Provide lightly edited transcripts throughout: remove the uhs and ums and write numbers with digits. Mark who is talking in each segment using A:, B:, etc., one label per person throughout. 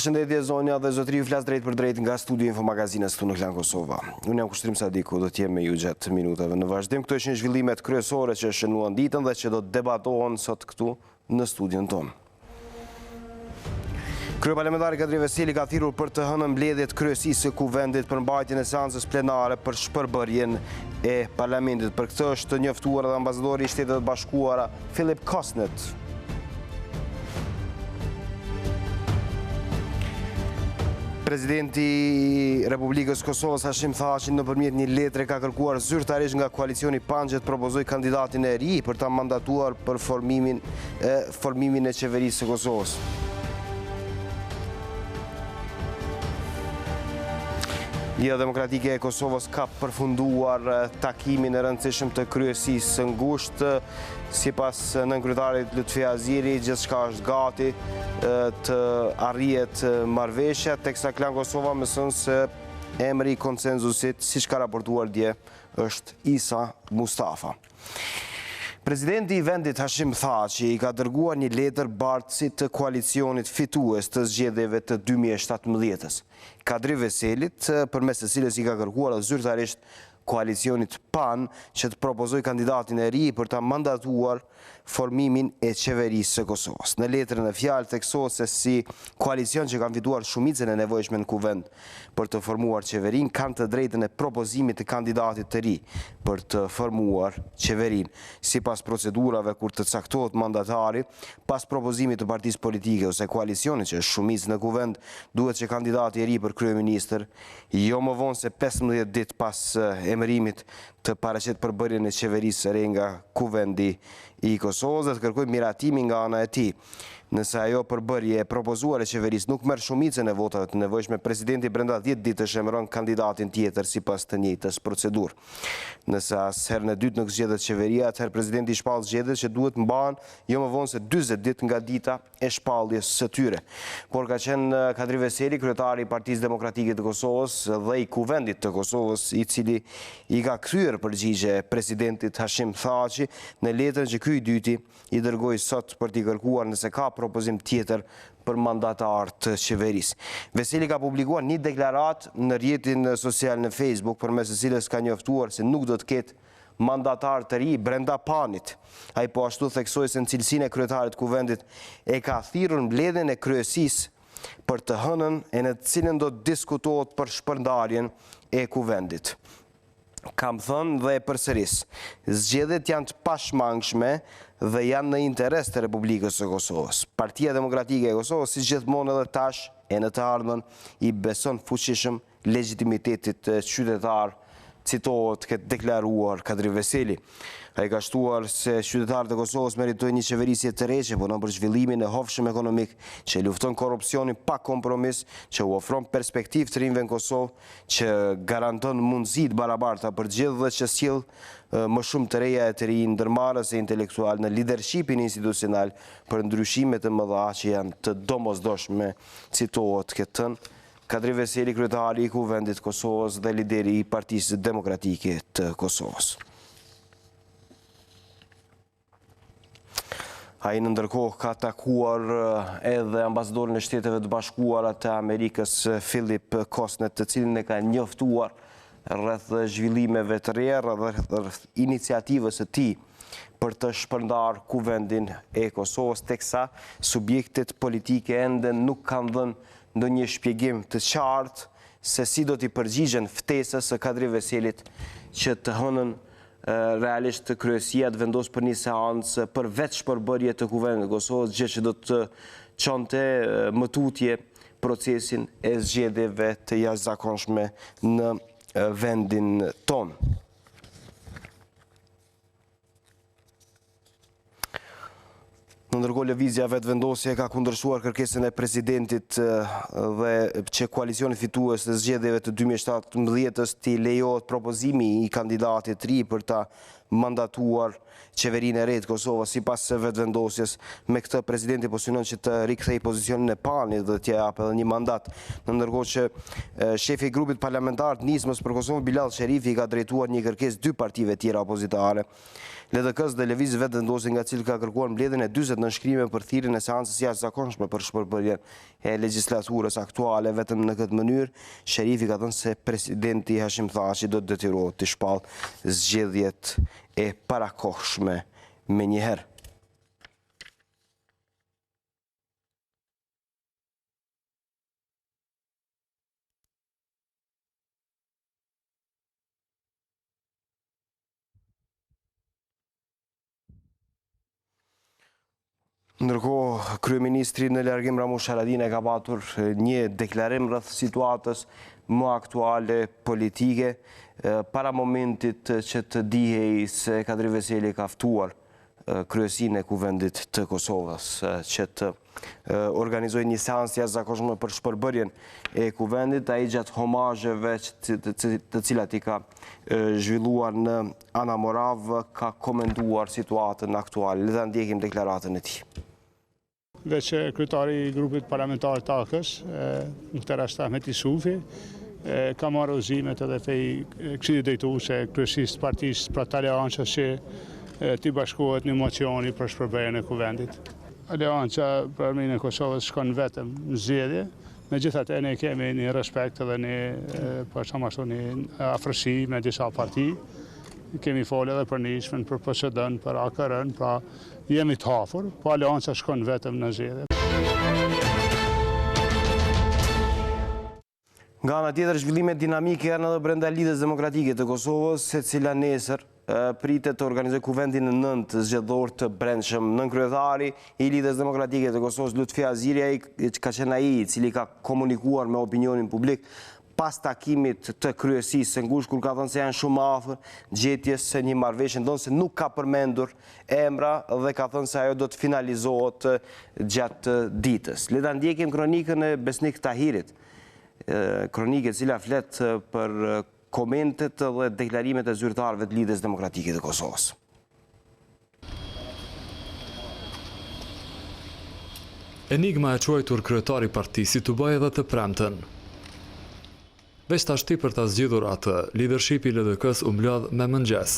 A: Përshëndetje zonja dhe zotëri, ju flas drejt për drejt nga studio Infomagazinës këtu në Klan Kosova. Unë jam Kushtrim Sadiku, do t'jem me ju gjatë minutave në vazhdim. Këto ishin zhvillimet kryesore që shënuan ditën dhe që do të debatohen sot këtu në studion tonë. Kryeparlamentari Kadri Veseli ka thirrur për të hënën mbledhjet kryesisë së kuvendit për mbajtjen e seancës plenare për shpërbërjen e parlamentit. Për këtë është njoftuar edhe ambasadori i Shtetit të Bashkuara Philip Kosnet. Presidenti i Republikës Kosovës Hashim Thaçi nëpërmjet një letre ka kërkuar zyrtarisht nga koalicioni PAN që të propozojë kandidatin e ri për ta mandatuar për formimin e qeverisë së Kosovës. Liga Demokratike e Kosovës ka përfunduar takimin e rëndësishëm të kryesisë së ngushtë. Sipas nënkryetarit Lutfi Aziri, gjithçka është gati të arrihet marrëveshja, teksa Klan Kosova mëson se emri i konsenzusit, siç ka raportuar dje, është Isa Mustafa. Presidenti i vendit Hashim Thaçi ka dërguar një letër bartësit të koalicionit fitues të zgjedhjeve të 2017-s. Kadri Veselit, përmes të cilës i ka kërkuar zyrtarisht koalicionit PAN që të propozoj kandidatin e ri për ta mandatuar formimin e qeverisë së Kosovës. Në letrën e fjalë theksohet se si koalicion që kanë fituar shumicën e nevojshme në kuvend për të formuar qeverinë, kanë të drejtën e propozimit të kandidatit të ri për të formuar qeverinë. Sipas procedurave kur të caktohet mandatari, pas propozimit të partisë politike ose koalicionit që është shumicë në kuvend, duhet që kandidati i ri për kryeministër jo më vonë se 15 ditë pas emërimit të paraqet përbërjen e qeverisë së re nga kuvendi i Kosovës dhe të kërkoj miratimin nga ana e tij. Nëse ajo përbërje e propozuar e qeverisë nuk merr shumicën e votave të nevojshme, presidenti brenda 10 ditësh emëron kandidatin tjetër sipas të njëjtës procedurë. Nëse as herën e dytë nuk zgjedhet qeveria, atëherë presidenti shpall zgjedhjet që duhet mbahen jo më vonë se 40 ditë nga dita e shpalljes së tyre. Por ka qenë Kadri Veseli, kryetari i Partisë Demokratike të Kosovës dhe i kuvendit të Kosovës, i cili i ka kthyer përgjigje presidentit Hashim Thaçi në letrën që ky i dyti i dërgoi sot për t'i kërkuar nëse ka propozim tjetër për mandatar të qeverisë. Veseli ka publikuar një deklaratë në rrjetin social në Facebook, përmes së cilës ka njoftuar se nuk do të ketë mandatar të ri brenda PAN-it. Ai po ashtu theksoi se në cilësinë e kryetarit të kuvendit e ka thirrur mbledhjen e kryesisë për të hënën e në të cilën do të diskutohet për shpërndarjen e kuvendit. Kam thënë dhe e përsëris, zgjedhjet janë të pashmangshme dhe janë në interes të Republikës së Kosovës. Partia Demokratike e Kosovës, si gjithmonë edhe tash e në të ardhmen, i beson fuqishëm legitimitetit qytetar, citohet këtë deklaruar Kadri Veseli. Ai ka shtuar se qytetarët e Kosovës meritojnë një qeverisje të re që punon për zhvillimin e hovshëm ekonomik, që lufton korrupsionin pa kompromis, që u ofron perspektivë të rinjve në Kosovë, që garanton mundësi të barabarta për gjithë dhe që sjell më shumë të reja e të rinj ndërmarrës e intelektual në lidershipin institucional për ndryshime të mëdha që janë të domosdoshme, citohet këtë Kadri Veseli, kryetari i kuvendit të Kosovës dhe lideri i Partisë Demokratike të Kosovës. Ai në ndërkohë ka takuar edhe ambasadorin e Shteteve të Bashkuara të Amerikës Philip Kosnet, të cilin e ka njoftuar rreth zhvillimeve të reja dhe rreth iniciativës së tij për të shpërndar kuvendin e Kosovës, teksa subjektet politike ende nuk kanë dhënë ndonjë shpjegim të qartë se si do t'i përgjigjen ftesës së Kadri Veselit që të hënën realisht kryesia të vendos për një seancë për vetë shpërbërje të kuvendit të Kosovës, gjë që do të çonte më tutje procesin e zgjedhjeve të jashtëzakonshme në vendin tonë. Në ndërkohë lëvizja vetëvendosje ka kundërshtuar kërkesën e presidentit dhe që koalicioni fitues të zgjedhjeve të 2017-s t'i lejohet propozimi i kandidatit të ri për ta mandatuar qeverinë e re të Kosovës sipas vetëvendosjes. Me këtë presidenti po synon që të rikthejë pozicionin e Panit dhe t'ia japë edhe një mandat. Ndërkohë që shefi i grupit parlamentar të Nismës për Kosovë Bilal Sherifi ka drejtuar një kërkesë dy partive tjera opozitare. LDK-s dhe lëviz vetëvendosje nga cili ka kërkuar mbledhjen e 40 nënshkrime për thirrjen e seancës jashtëzakonshme për shpërbërjen e legjislaturës aktuale. Vetëm në këtë mënyrë, Sherifi ka thënë se presidenti Hashim Thaçi do të detyrohet të shpallë zgjedhjet e parakohshme menjëherë. Ndërkohë, kryeministri në largim Ramush Haradinaj ka patur një deklarim rreth situatës më aktuale politike para momentit që të dihej se Kadri Veseli ka ftuar kryesinë e kuvendit të Kosovës që të organizojë një seancë jashtëzakonshme për shpërbërjen e kuvendit. Ai gjatë homazheve të cilat i ka zhvilluar në Ana Morav ka komentuar situatën aktuale. Le ta ndjekim deklaratën e tij.
B: Veç kryetari i grupit parlamentar të AK-s, në këtë rast Ahmet Isufi, ka marrë udhëzimet edhe prej Këshillit Drejtues së kryesisë të partisë për të aleancës që t'i bashkohet një mocioni për shpërbërjen e kuvendit. Aleanca për Armiqin e Kosovës shkon vetëm në zgjedhje, megjithatë ne kemi një respekt edhe një afërsi me disa parti. Kemi folë edhe për nishmen, për PSD-n, për AKR-n, pra jemi të hafur, po aleanca shkon vetëm në zgjedhje.
A: Nga ana tjetër, zhvillimet dinamike janë edhe brenda Lidhjes Demokratike të Kosovës, secila nesër pritet të organizojë kuvendin në 9 zgjedhor të brendshëm. Nënkryetari i Lidhjes Demokratike të Kosovës, Lutfi Aziri, ka qenë ai i cili ka komunikuar me opinionin publik pas takimit të kryesisë së ngushtë, kur ka thënë se janë shumë afër gjetjes së një marrëveshje, ndonë se nuk ka përmendur emra dhe ka thënë se ajo do të finalizohet gjatë ditës. Le ta ndjekim kronikën e Besnik Tahirit, kronikë e cila flet për komentet dhe deklarimet e zyrtarëve të Lidhjes Demokratike të Kosovës.
C: Enigma e quajtur kryetari i partisë të bëjë edhe të premten. Veç tashti për ta zgjidhur atë, leadershipi i LDK-s u mbledh me mëngjes.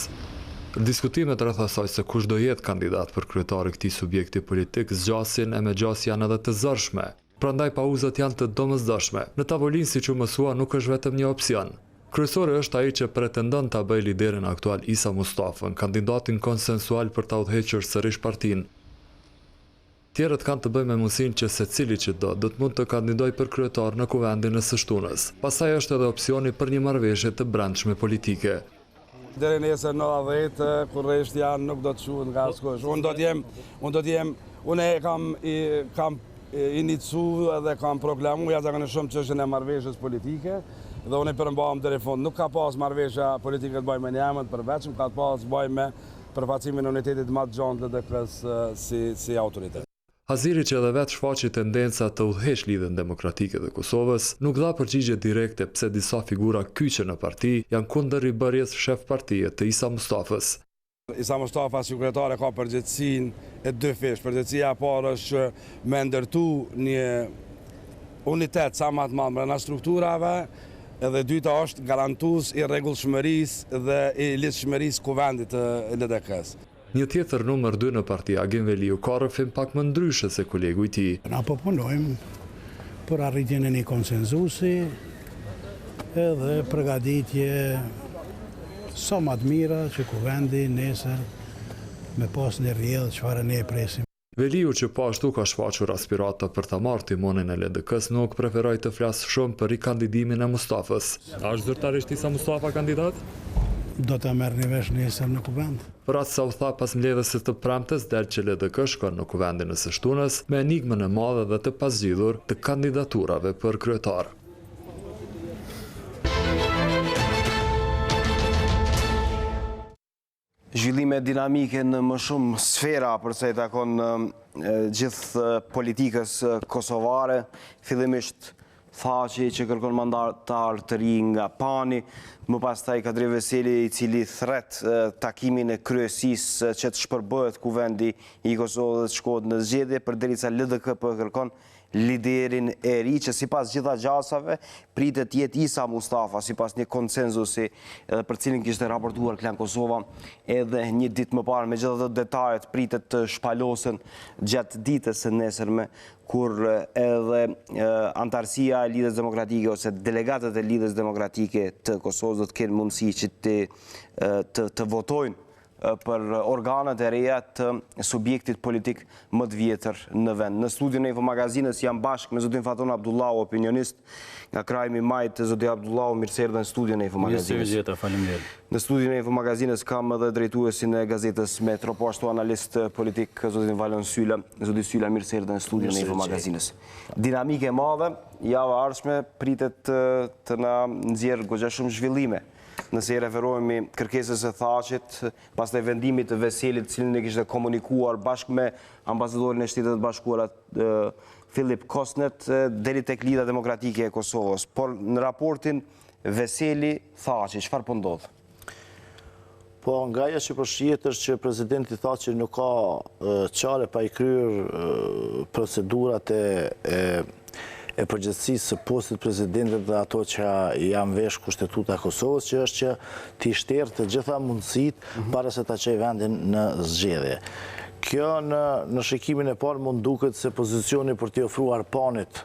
C: Diskutimet rreth asaj se kush do jetë kandidat për kryetari i këtij subjekti politik zgjasin e me gjas janë edhe të zërshme. Prandaj pauzat janë të domosdoshme. Në tavolinë, siç u mësua, nuk është vetëm një opsion. Kryesori është ai që pretendon ta bëjë liderin aktual Isa Mustafën, kandidatin konsensual për ta udhëhequr sërish partinë. Tjerët kanë të bëjnë me mundësinë që secili që do të mund të kandidojë për kryetar në kuvendin e së shtunës. Pastaj është edhe opsioni për një marrëveshje të brendshme politike.
D: Deri nesër në 10, kur rresht janë, nuk do të shuhet nga askush. Unë kam inicu dhe kam proklamu jashtëzakonisht shumë çështjen e marrëveshjes politike dhe unë përmbajmë deri në fund. Nuk ka pas marrëveshja politike të bëjë me një emër të përveçëm, ka pas bëjë me përfaqësimin e unitetit më të gjatë të LDK-s si autoritet.
C: Aziri, që edhe vetë shfaqi tendenca të udhëheq Lidhjen Demokratike të Kosovës, nuk dha përgjigje direkte pse disa figura kyçe në parti janë kundër ribërjes shef partie të Isa Mustafës.
D: Isa Mustafa si kryetare ka përgjegjësinë e dy fish. Përgjegjësia e parë është me ndërtu një unitet sa më të madh brenda strukturave, edhe dyta është garantues i rregullshmërisë dhe i lidhshmërisë kuvendit të LDK-s.
C: Një tjetër numër 2 në parti, Agim Veliu, ka rrëfim pak më ndryshe se kolegu i tij.
E: Na po punojmë për arritjen e një konsenzusi edhe përgatitje sa më të mira që kuvendi nesër me pas një rrjedhë çfarë ne e presim.
C: Veliu, që po ashtu ka shfaqur aspirata për ta marrë timonin e LDK-s, nuk preferoi të flasë shumë për rikandidimin e Mustafës. A është zyrtarisht Isa Mustafa kandidat?
E: Do ta merrni vesh nesër në kuvend.
C: Për atë sa u tha pas mbledhjes së të premtes, del që LDK shkon në kuvendin e së shtunës me enigmën e madhe dhe të pazgjidhur të kandidaturave për kryetar.
A: Zhvillime dinamike në më shumë sfera përsa i takon gjithë politikës kosovare, fillimisht Thaçi që kërkon mandatar të ri nga Pani, më pastaj Kadri Veseli i cili thret takimin e kryesisë që të shpërbëhet kuvendi i Kosovës të shkohet në zgjedhje, përderisa LDK kërkon liderin e ri që sipas gjitha gjasave pritet jetë Isa Mustafa, sipas një konsenzusi edhe për cilin kishte raportuar Klan Kosova edhe një ditë më parë. Megjithatë detajet pritet të shpalosen gjatë ditës së nesërme, kur edhe antarësia e Lidhjes Demokratike ose delegatët e Lidhjes Demokratike të Kosovës do të kenë mundësi që të votojnë për organet e reja të subjektit politik më të vjetër në vend. Në studion e Infomagazinës jam bashkë me zotin Faton Abdullahu, opinionist nga krajmi majt. Zotin Abdullahu, mirë se erdhe në studion e Infomagazinës. Në studion e Infomagazinës kam edhe drejtuesin e gazetës Metro, po ashtu analist politik zotin Valon Syla. Zotin Syla, mirë se erdhe në studion e Infomagazinës. Dinamike e madhe, java ardhshme pritet të na nxjerrë goxha shumë zhvillime. Nëse i referohemi kërkesës e Thaçit, pastaj vendimit të Veselit, cilin e kishte komunikuar bashkë me ambasadorin e Shtetet Bashkuara Filip Kosnet, deri tek Lidhja Demokratike e Kosovës. Por në raportin Veseli-Thaçi, çfarë po ndodh?
F: Po nga ajo që përshihet është që presidenti Thaçi nuk ka çare pa i kryer procedurat e përgjithësisë së postit presidentit dhe ato që janë vesh kushtetuta e Kosovës, që është që t'i shterë të gjitha mundësitë para se ta çojë vendin në zgjedhje. Kjo në shikimin e parë mund duket se pozicioni për t'i ofruar Panit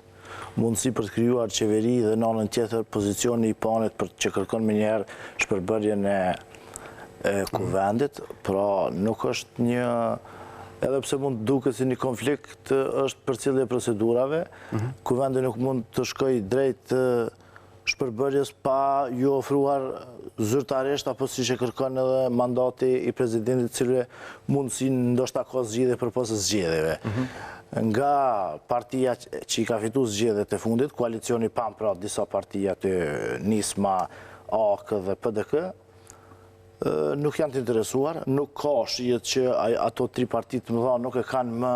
F: mundësi për të krijuar qeveri dhe në anën tjetër pozicioni i Panit për që kërkon menjëherë shpërbërjen e kuvendit, pra nuk është një, edhe pse mund të duket si një konflikt, është përcjellje e procedurave. Kuvendi nuk mund të shkojë drejt shpërbërjes pa ju ofruar zyrtarisht apo siç e kërkon edhe mandati i presidentit, cili mundësi ndoshta ka zgjedhje përpos zgjedhjeve. Nga partia që i ka fituar zgjedhjet e fundit, koalicioni PAM, pra disa partia të Nisma, AK dhe PDK, nuk janë të interesuar, nuk ka shihet që ato tri partitë më dhanë nuk e kanë më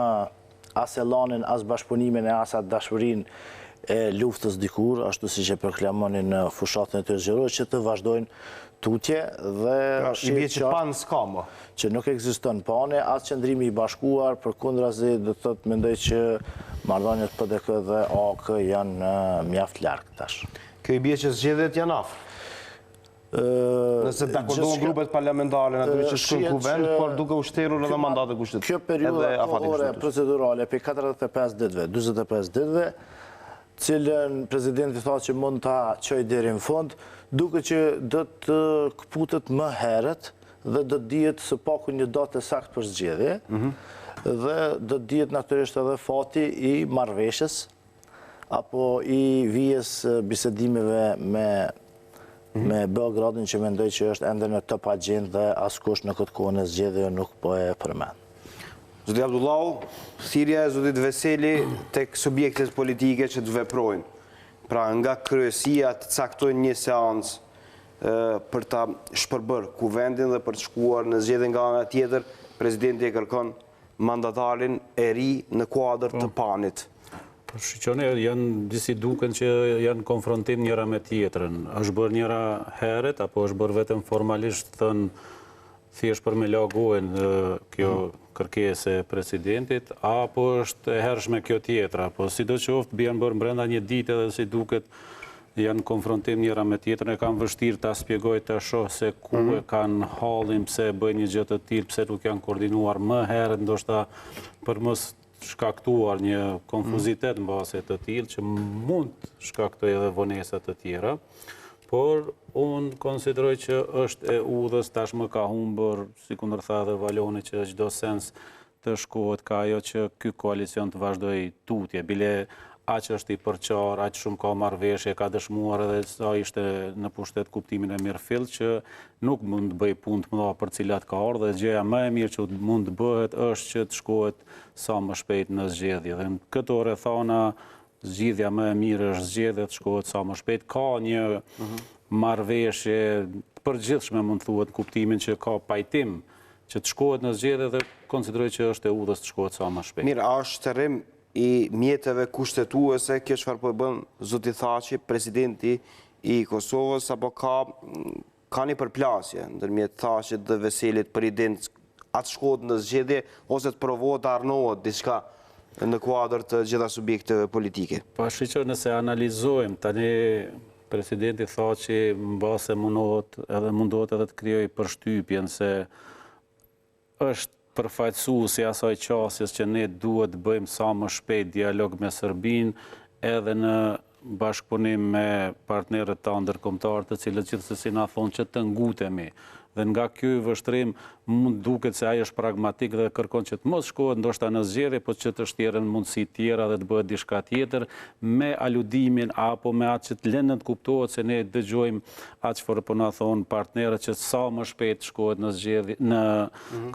F: as ellanin, as bashkëpunimin e as dashurinë e luftës dikur, ashtu siç e proklamonin në fushatën e tyre zgjedhore, që të vazhdojnë tutje dhe
A: i bie që pan s'ka më.
F: Që nuk ekziston pane, as qëndrimi i bashkuar, përkundrazi do të thotë mendoj që marrëdhëniet PDK dhe AK janë mjaft larg tash.
A: Kjo i bie që zgjedhjet janë afër. Nëse dakordohen grupet parlamentare në aty që shkojnë kuvend, por duke u shterur edhe mandatet kushtetuese.
F: Kjo periudhë procedurale për 45 ditëve, 45 ditëve, cilën presidenti thotë që mund ta çojë deri në fund, duke që do të kputet më herët dhe do të dihet së paku një datë saktë për zgjedhje, dhe do të dihet natyrisht edhe fati i marrëveshjes apo i vijës bisedimeve me Beogradin, që mendoj që është ende në top agenda dhe askush në këtë kohën e zgjedhjeve nuk po e përmend.
A: Zoti Abdullahu, thirrja e zotit Veseli tek subjektet politike që të veprojnë. Pra nga kryesia të caktojnë një seancë për ta shpërbërë kuvendin dhe për të shkuar në zgjedhje. Nga ana tjetër, presidenti e kërkon mandatarin e ri në kuadër të Panit.
G: Shqyqone, janë disi duken që janë konfrontim njëra me tjetrën. është bërë njëra heret, apo është bërë vetëm formalisht thënë thjesht për me lagohen kjo kërkesë e presidentit, apo është e hershme kjo tjetra, apo sidoqoftë bjen bërë brenda një ditë edhe si duket janë konfrontim njëra me tjetrën, e kam vështirë ta spjegoj të shoh se ku e kanë hallin, pse bëjnë një gjë të tillë, pse nuk janë koordinuar më herët, ndoshta për mos shkaktuar një konfuzitet në base të tillë që mund shkaktoj edhe vonesa të tjera, por unë konsideroj që është e udhës, tashmë ka humbur, si kundër tha dhe Valoni, që çdo sens të shkohet ka ajo që ky koalicion të vazhdoj tutje, bile aq është i përqar, aq shumë ka marrëveshje, ka dëshmuar edhe sa ishte në pushtet kuptimin e mirëfill që nuk mund të bëj punë të mëdha për cilat ka ardhur, dhe gjëja më e mirë që mund të bëhet është që të shkohet sa më shpejt në zgjedhje. Dhe në këto rrethana zgjidhja më e mirë është zgjedhje, të shkohet sa më shpejt. Ka një marrëveshje të përgjithshme, mund të thuhet, kuptimin që ka pajtim që të shkohet në zgjedhje, dhe konsideroj që është e udhës të shkohet sa më shpejt.
A: Mirë, a është rrim i mjetëve kushtetuese, kjo çfarë po e bën zoti Thaçi, presidenti i Kosovës, apo ka një përplasje ndërmjet Thaçit dhe Veselit për idenë atë shkohet në zgjedhje ose të provohet të arnohet diçka në kuadër të gjitha subjekteve politike?
G: Pashë që nëse analizojmë, tani presidenti Thaçi mbase mundohet edhe të krijojë përshtypjen se është përfaqësuesi asaj qasjes që ne duhet të bëjmë sa më shpejt dialog me Serbinë edhe në bashkëpunim me partnerët tanë ndërkombëtar, të cilët gjithsesi na thonë që të ngutemi. Dhe nga ky vështrim mund duket se ai është pragmatik dhe kërkon që të mos shkohet ndoshta në zgjedhje, por që të shtjerën mundësi tjera dhe të bëhet diçka tjetër me aludimin apo me atë që të lënë të kuptohet se ne dëgjojmë atë çfarë po na thon partnerët që sa më shpejt shkohet në zgjedhje, në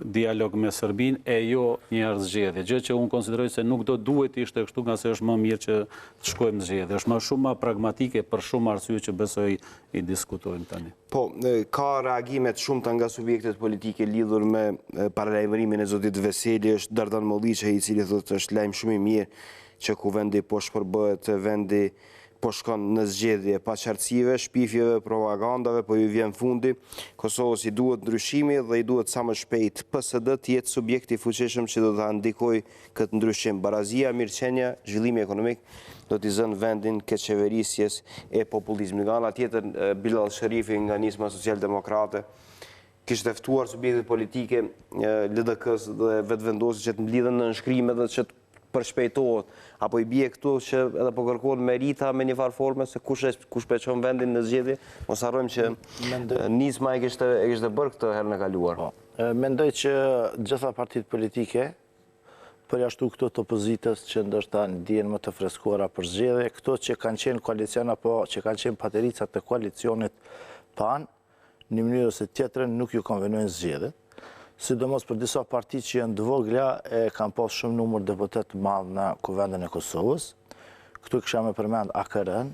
G: dialog me Serbinë e jo një zgjedhje. Gjë që unë konsideroj se nuk do duhet ishte kështu, nga se është më mirë që të shkojmë në zgjedhje. Është më shumë pragmatike për shumë arsye që besoj i diskutojmë tani.
A: Po, ka reagimet shumëta nga subjektet politike lidhur me paralajmërimin e zotit Veseli, është Dardan Molliçi, i cili thotë është lajm shumë i mirë që kuvendi po shpërbëhet, vendi po shkon në zgjedhje pa qartësive, shpifjeve, propagandave, po ju vjen fundi. Kosovës i duhet ndryshimi dhe i duhet sa më shpejt PSD të jetë subjekti i fuqishëm që do ta ndikojë këtë ndryshim. Barazia, mirëqenia, zhvillimi ekonomik do t'i zënë vendin ke qeverisjes e populizmit. Nga ana tjetër, Bilal Sherifi nga Nisma Social-Demokrate kishte ftuar subjektet politike LDK-s dhe vetëvendosur që të mblidhen në nënshkrime dhe që të përshpejtohet, apo i bie këtu që edhe po kërkohet merita me një farë forme se kush peçon vendin në zgjedhje. Mos harrojmë që Nisma e kishte bërë këtë herën e kaluar.
F: Mendoj që gjitha partitë politike, përjashtu këto të opozitës që ndoshta ndihen më të freskuara për zgjedhje, këto që kanë qenë koalicion apo që kanë qenë paterica të koalicionit PAN, në mënyrë ose tjetrën nuk ju konvenojnë zgjedhjet. Sidomos për disa parti që janë të vogla e kanë pas shumë numër deputet të madh në kuvendin e Kosovës. Këtu kisha me përmend AKR-n,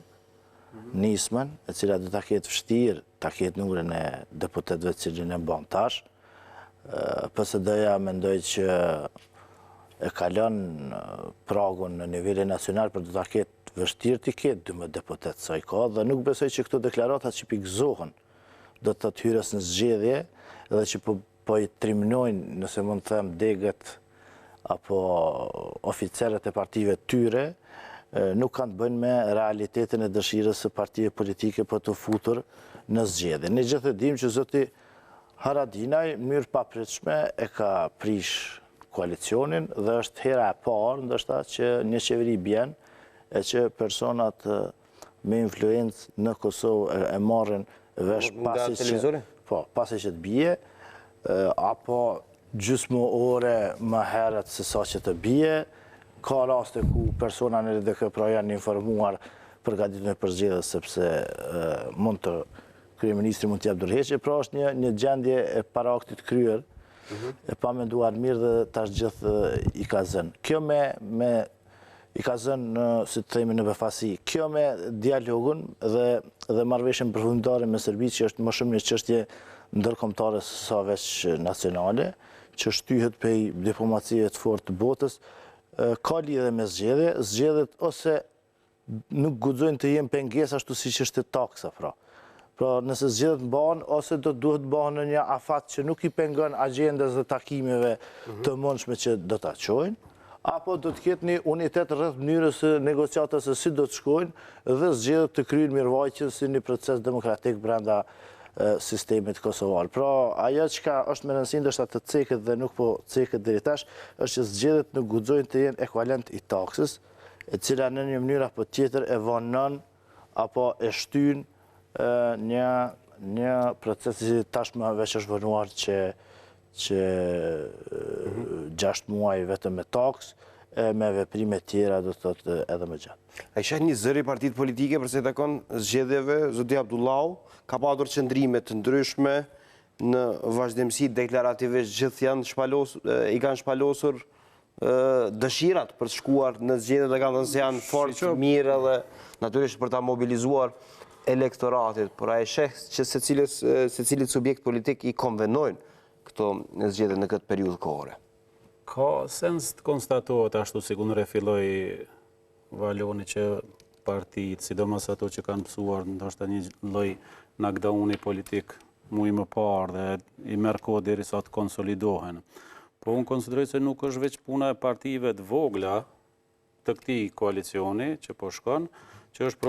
F: Nismën, e cila do ta ketë vështirë ta ketë numrin e deputetëve të cilin e bën tash. PSD-ja mendoj që e kalon pragun në nivelin nacional, për do ta ketë vështirë të ketë 12 deputet sa i ka, dhe nuk besoj që këto deklarata që pikëzohen do të hyrës në zgjedhje dhe që po i trimnojnë, nëse mund të them, degët apo oficerët e partive tyre, nuk kanë të bëjnë me realitetin e dëshirës së partive politike për të futur në zgjedhje. Ne gjithë e dim që zoti Haradinaj në mënyrë papritshme e ka prish koalicionin dhe është hera e parë ndoshta që një qeveri bjen e që personat me influencë në Kosovë e marrin vesh pasi që të bie, apo gjysmë ore më herët se sa që të bie. Ka raste ku persona në LDK pra janë informuar përgatitjen për zgjedhje sepse kryeministri mund t'i jap dorëheqje, pra është një gjendje e para aktit kryer, e pa menduar mirë dhe tash gjithë i ka zënë. Kjo i ka zënë, si të themi, në befasi. Kjo me dialogun dhe marrëveshjen përfundimtare me Serbi, që është më shumë një çështje ndërkombëtare se sa veç nacionale, që shtyhet prej diplomacie të fortë të botës, ka lidhje me zgjedhje. Zgjedhjet ose nuk guxojnë të jenë pengesë ashtu siç është taksa, pra. Pra nëse zgjedhjet mbahen, ose do duhet mbahen në një afat që nuk i pengon agjendës dhe takimeve të mundshme që do ta çojnë, apo do të ketë një unitet rreth mënyrës së negociatave se si do të shkojnë dhe zgjedhjet të kryhen mirëvajtjes si një proces demokratik brenda sistemit kosovar. Pra, ajo që është me rëndësi ndoshta të ceket dhe nuk po ceket deri tash, është që zgjedhjet nuk guxojnë të jenë ekuivalent i taksës, e cila në një mënyrë apo tjetër e vonon apo e shtyn një proces që tashmë veç është vonuar që 6 muaj vetëm me taks, me veprime tjera do të thotë edhe më gjatë.
A: A isha një zëri partitë politike përse i takon zgjedhjeve, zoti Abdullahu, ka patur qëndrime të ndryshme në vazhdimsi deklarativisht gjithë i kanë shpalosur dëshirat për të shkuar në zgjedhje dhe kanë thënë se janë fort mirë dhe natyrisht për ta mobilizuar elektoratit, por a e sheh që secilit subjekt politik i konvenojnë këto zgjedhje në këtë periudhë kohore?
G: Ka sens të konstatohet ashtu si kur refilloi Valoni që partitë, sidomos ato që kanë mësuar, ndoshta një lloj knockdowni politik mu i më parë dhe i merr kohë derisa të konsolidohen. Po unë konsideroj se nuk është veç puna e partive të vogla të këtij koalicioni që po shkon, që është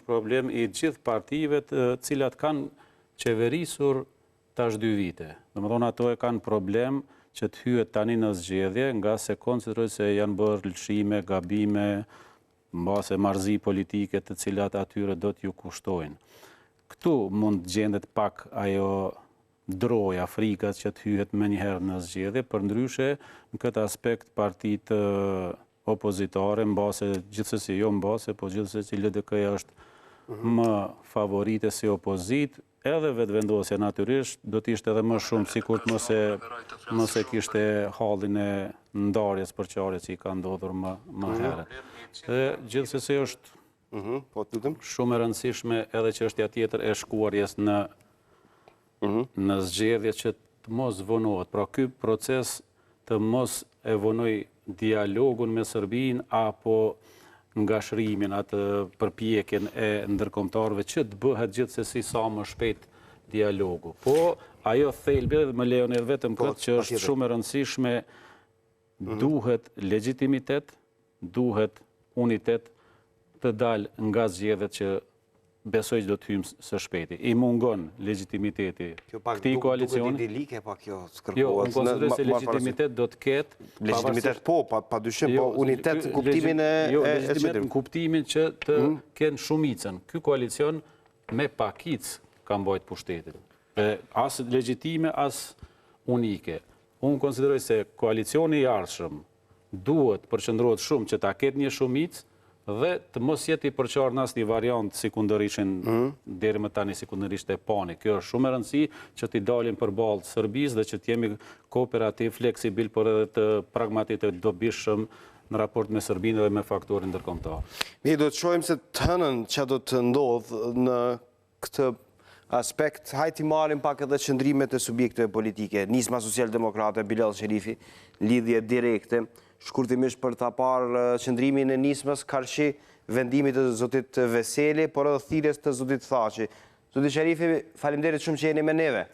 G: problem i gjithë partive të cilat kanë qeverisur tash 2 vite. Domethënë ato e kanë problem që të hyet tani në zgjedhje, nga se konsideroj se janë bërë lëshime, gabime, mbase marrëzi politike të cilat atyre do t'ju kushtojnë. Këtu mund gjendet pak ajo droja, frikat që të hyhet më njëherë në zgjedhje, përndryshe në këtë aspekt partitë opozitare, mbase gjithsesi jo mbase, po gjithsesi LDK-ja është më favorite si opozit, edhe vetëvendosja natyrisht do t'ishte edhe më shumë sikur të mos e kishte hallin e ndarjes përçarjes që i ka ndodhur më herët. Dhe gjithsesi është shumë e rëndësishme edhe çështja tjetër e shkuarjes në zgjedhje që të mos vonohet. Pra ky proces të mos e vonoj dialogun me Serbinë apo ngashrimin, atë përpjekjen e ndërkombëtarëve që të bëhet gjithsesi sa më shpejt dialogu. Po ajo thelbi, dhe më lejoni vetëm këtë që është shumë e rëndësishme, duhet legjitimitet, duhet unitet të dalë nga zgjedhjet që besoj që do të hymë së shpejti. I mungon legitimiteti këtij koalicioni.
A: Duket idilike pa kjo skërkohet.
G: Jo, unë konsideroj se legitimitet do të ketë.
A: Legitimitet po, pa dyshim, po unitet në kuptimin e
G: legitimitet në kuptimin që të kenë shumicën. Ky koalicion me pakic ka mbajt pushtetin. As legjitime, as unike. Unë konsideroj se koalicioni i ardhshëm duhet përqendrohet shumë që ta ketë një shumicë dhe të mos jeti i përqarë në asnjë variant si ku ndërishin deri më tani si ku ndërishte e pani. Kjo është shumë e rëndësishme që t'i dalim përballë Serbisë dhe që t'jemi kooperativ, fleksibil, por edhe të pragmatik të dobishëm në raport me Serbinë dhe me faktorin ndërkombëtar.
A: Mi do të shohim se të hënën që do të ndodh në këtë aspekt, hajti marrim pak edhe qëndrimet e subjekteve politike. Nisma Social-Demokrate, Bilal Sherifi, lidhje direkte, shkurtimisht për ta parë qëndrimin e nismës, karshi vendimit të zotit Veseli, por edhe thirrjes të zotit Thaçi. Zoti Sherifi, faleminderit shumë që jeni me neve.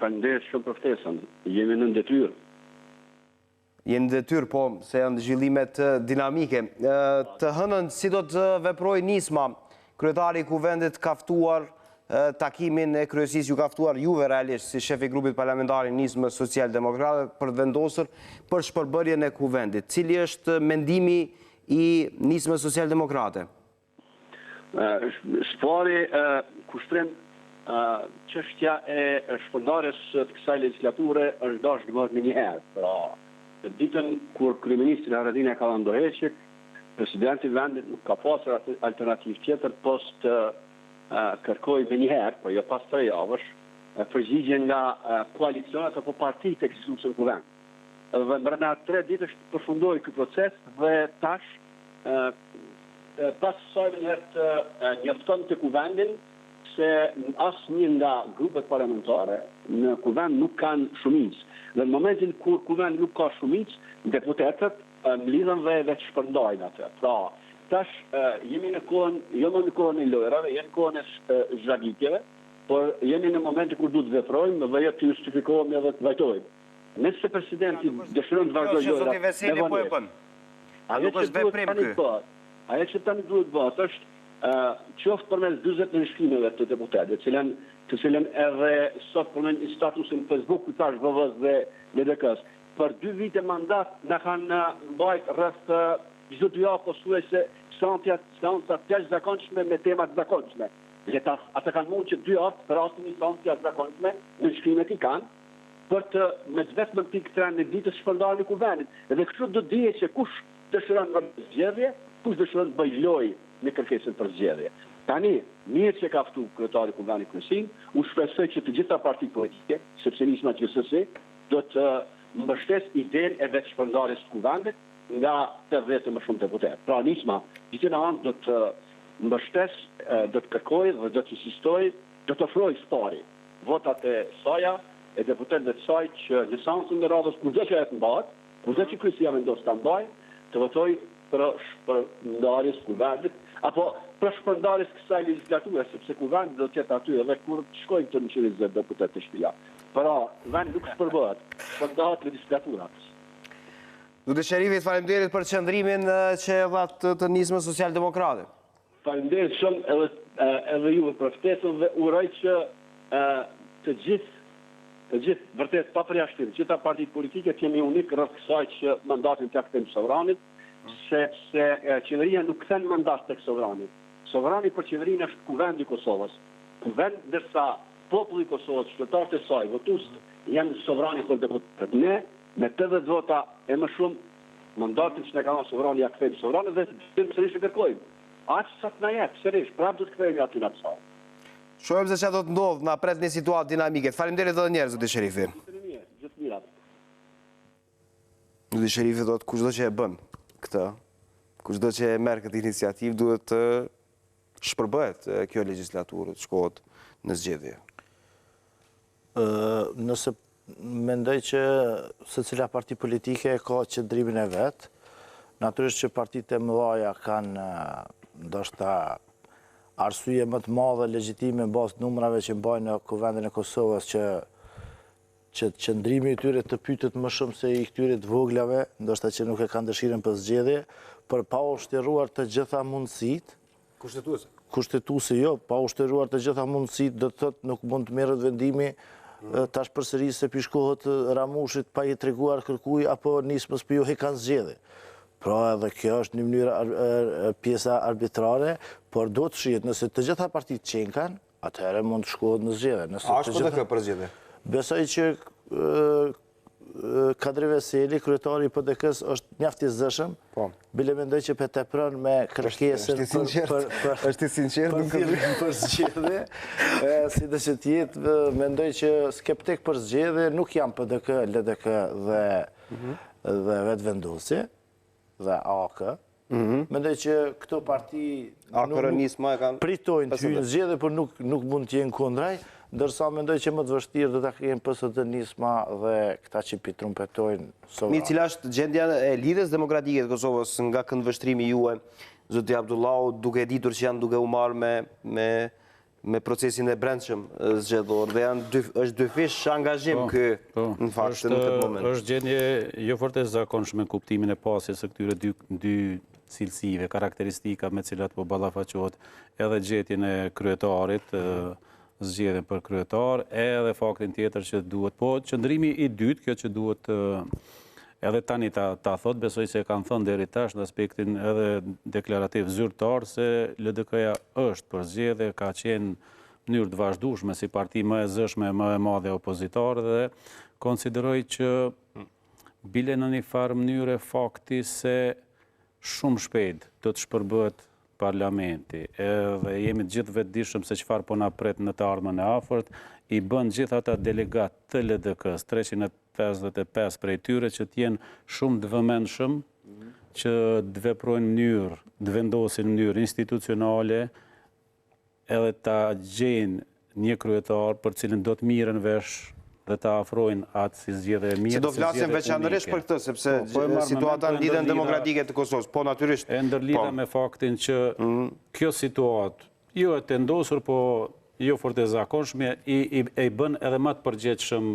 H: Faleminderit shumë për ftesën. Jemi në detyrë.
A: Jeni në detyrë, po, se janë zhvillimet dinamike. Të hënën, si do të veprojë nisma? Kryetari i kuvendit ka ftuar takimin e kryesisë, ju ka ftuar juve realisht si shefi i grupit parlamentar i Nismës Social-Demokrate për të vendosur për shpërbërjen e kuvendit. Cili është mendimi i Nismës Social-Demokrate?
H: Shpari kushtrim çështja e shpërndarjes të kësaj legjislature është dashur të bëhet më një herë. Pra, ditën kur kryeministri Haradinaj ka dhënë ndoheqje, presidenti i vendit nuk ka pasur alternativë tjetër post kërkoi me njëherë, po jo pas 3 javësh, përgjigje nga koalicionet apo partitë ekzistuese në kuvend. Dhe brenda 3 ditësh përfundoi ky proces dhe tash pas kësaj të njofton të kuvendin se asnjë nga grupet parlamentare në kuvend nuk kanë shumicë. Dhe në momentin kur kuvend nuk ka shumicë, deputetët mlidhen dhe shpërndajnë atë. Pra, tash jemi në kohën, jo më në kohën e lojrave, jemi në kohën e zhagitjeve, por jemi në momentin kur duhet të veprojmë dhe të justifikohemi dhe të vajtojmë. Nëse presidenti dëshiron të vazhdojë lojra,
A: Zoti Veseli po e bën. Nuk është veprim ky.
H: Ajo që tani duhet bëhet është qoftë përmes 40 nënshkrimeve të deputetëve, të cilën edhe sot përmend një status në Facebook ku tash VV-s dhe LDK-s. Për 2 vite mandat na kanë mbajt rreth çdo 2 javë posuese seanca të jashtëzakonshme me tema të zakonshme. Ata kanë mund që 2 javë për rastin një seancë të jashtëzakonshme në shkrimet i kanë për të me vetëm pikë 3 në ditës shpërndarjen e kuvendit. Dhe kështu do dihet se kush dëshiron të zgjedhje, kush dëshiron të bëjë lojë në kërkesën për zgjedhje. Tani, mirë që ka ftuar kryetari i kuvendit kryesin, u shpresoj që të gjitha partitë politike, sepse nisma gjithsesi do të mbështes idenë e vetë shpërndarjes të kuvendit nga 80 më shumë deputet. Pra nisma, gjithë në anë do të mbështes, do të kërkojë dhe do të insistojë, do të ofrojë spari votat e saja e deputetëve të saj që në seancën e radhës kurrë që e të mbahet, kurrë që kryesia vendos ta mbajë, të votoj për shpërndarjes kuvendit, apo për shpërndarjes kësaj legislature, sepse kuvendi do të jetë aty edhe kur të shkojnë të 120 deputet të shtëpia. Pra, vendi nuk shpërbëhet, shpërndahet legislatura.
A: Zoti Sherifit, faleminderit për qëndrimin që e dhat të nismës social-demokrate.
H: Faleminderit shumë edhe juve për ftesën dhe uroj që të gjithë vërtet pa përjashtim, gjitha partitë politike të jemi unik rreth kësaj që mandatin t'ia kthejmë sovranit, sepse qeveria nuk kthen mandat tek sovrani. Sovrani për qeverinë është kuvendi i Kosovës. Kuvend ndërsa populli i Kosovës, qytetarët e saj, votuesit janë sovrani për deputetët. Ne me 80 vota e më shumë mandatin që ne ka dhënë sovrani ja kthejmë sovranit dhe sërish e kërkojmë. Aq sa të na jep, sërish, prapë do të kthehemi aty në atë.
A: Shohim se çfarë do të ndodhë, na pret një situatë dinamike. Faleminderit edhe një herë, zoti Sherifi.
H: Gjithë mirat.
A: Zoti Sherifi thotë kushdo që e bën këtë, kushdo që e merr këtë iniciativë duhet të shpërbëhet kjo legjislaturë, të shkohet në zgjedhje.
F: Nëse mendoj që secila parti politike ka qëndrimin e vet, natyrisht që partitë e mëdha kanë ndoshta arsye më të madhe legjitime në bazë të numrave që mbajnë në kuvendin e Kosovës që qëndrimi i tyre të pyetet më shumë se i këtyre të voglave, ndoshta që nuk e kanë dëshirën për zgjedhje, për pa ushtruar të gjitha mundësitë kushtetuese jo, pa ushtruar të gjitha mundësitë, do të thotë nuk mund të merret vendimi tash përsëri se pishkohet Ramushit pa i treguar kërkuj apo nismës për jo hekan zgjedhje. Pra edhe kjo është një mënyrë pjesa arbitrare, por do të shihet nëse të gjitha partitë qenkan, atëherë mund të shkohet në zgjedhje.
A: A është për kjo për zgjedhje?
F: Besoj që Kadri Veseli, kryetari i PDK-s, është mjaft i zëshëm. Bile mendoj që pe tepron me kërkesën për zgjedhje. Sido që të jetë, mendoj që skeptik për zgjedhje nuk jam PDK, LDK dhe vetëvendosje dhe AK. Mendoj që këto parti pritojnë të hyjnë zgjedhje, por nuk mund të jenë kundraj, ndërsa mendoj që më të vështirë do ta kenë PSD nisma dhe këta që pi trumpetojnë sovran.
A: Mirë, cila është gjendja e lidhjes demokratike të Kosovës nga këndvështrimi juaj, zoti Abdullahu, duke ditur që janë duke u marrë me procesin e brendshëm zgjedhor dhe është dyfish angazhim ky në fakt në këtë moment.
G: Është gjendje jo fort e zakonshme në kuptimin e pasjes së këtyre dy cilësive, karakteristika me cilat po ballafaqohet edhe gjetjen e kryetarit, zgjedhjen për kryetar, edhe faktin tjetër që duhet, po qëndrimi i dytë, kjo që duhet edhe tani ta thot, besoj se kanë thënë deri tash në aspektin edhe deklarativ zyrtar se LDK-ja është për zgjedhje, ka qenë mënyrë të vazhdueshme si parti më e zëshme, më e madhe opozitare dhe konsideroj që bile në një farë mënyrë fakti se shumë shpejt do të shpërbëhet parlamenti, edhe jemi gjithë vetëdijshëm se çfarë po na pret në të ardhmen e afërt, i bën gjithë ata delegat të LDK-s, 355 prej tyre që të jenë shumë të vëmendshëm, që të veprojnë të vendosin në mënyrë institucionale, edhe ta gjejnë një kryetar për cilin do të mirën vesh dhe ta afrojnë atë si zgjedhje e mirë.
A: Se do flasim veçanërisht për këtë, sepse situata në lidhjen demokratike të Kosovës, po natyrisht.
G: E ndërlidha me faktin që kjo situatë, jo e vendosur, po jo fort e zakonshme, i bën edhe më të përgjegjshëm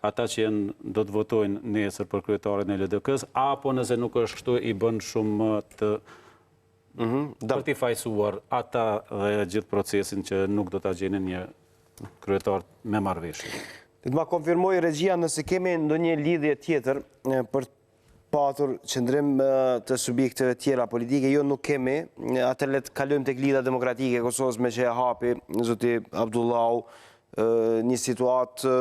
G: ata që do të votojnë nesër për kryetarin e LDK-s, apo nëse nuk është kështu, i bën shumë të për t'i fajsuar ata dhe gjithë procesin që nuk do t'a gjenin një kryetar me marrëveshje.
A: Të ma konfirmoj regjia nëse kemi ndonjë lidhje tjetër për patur qëndrim të subjekteve tjera politike, jo nuk kemi, atë le të kalojmë tek lidhja demokratike e Kosovës me që e hapi zoti Abdullahu, një situatë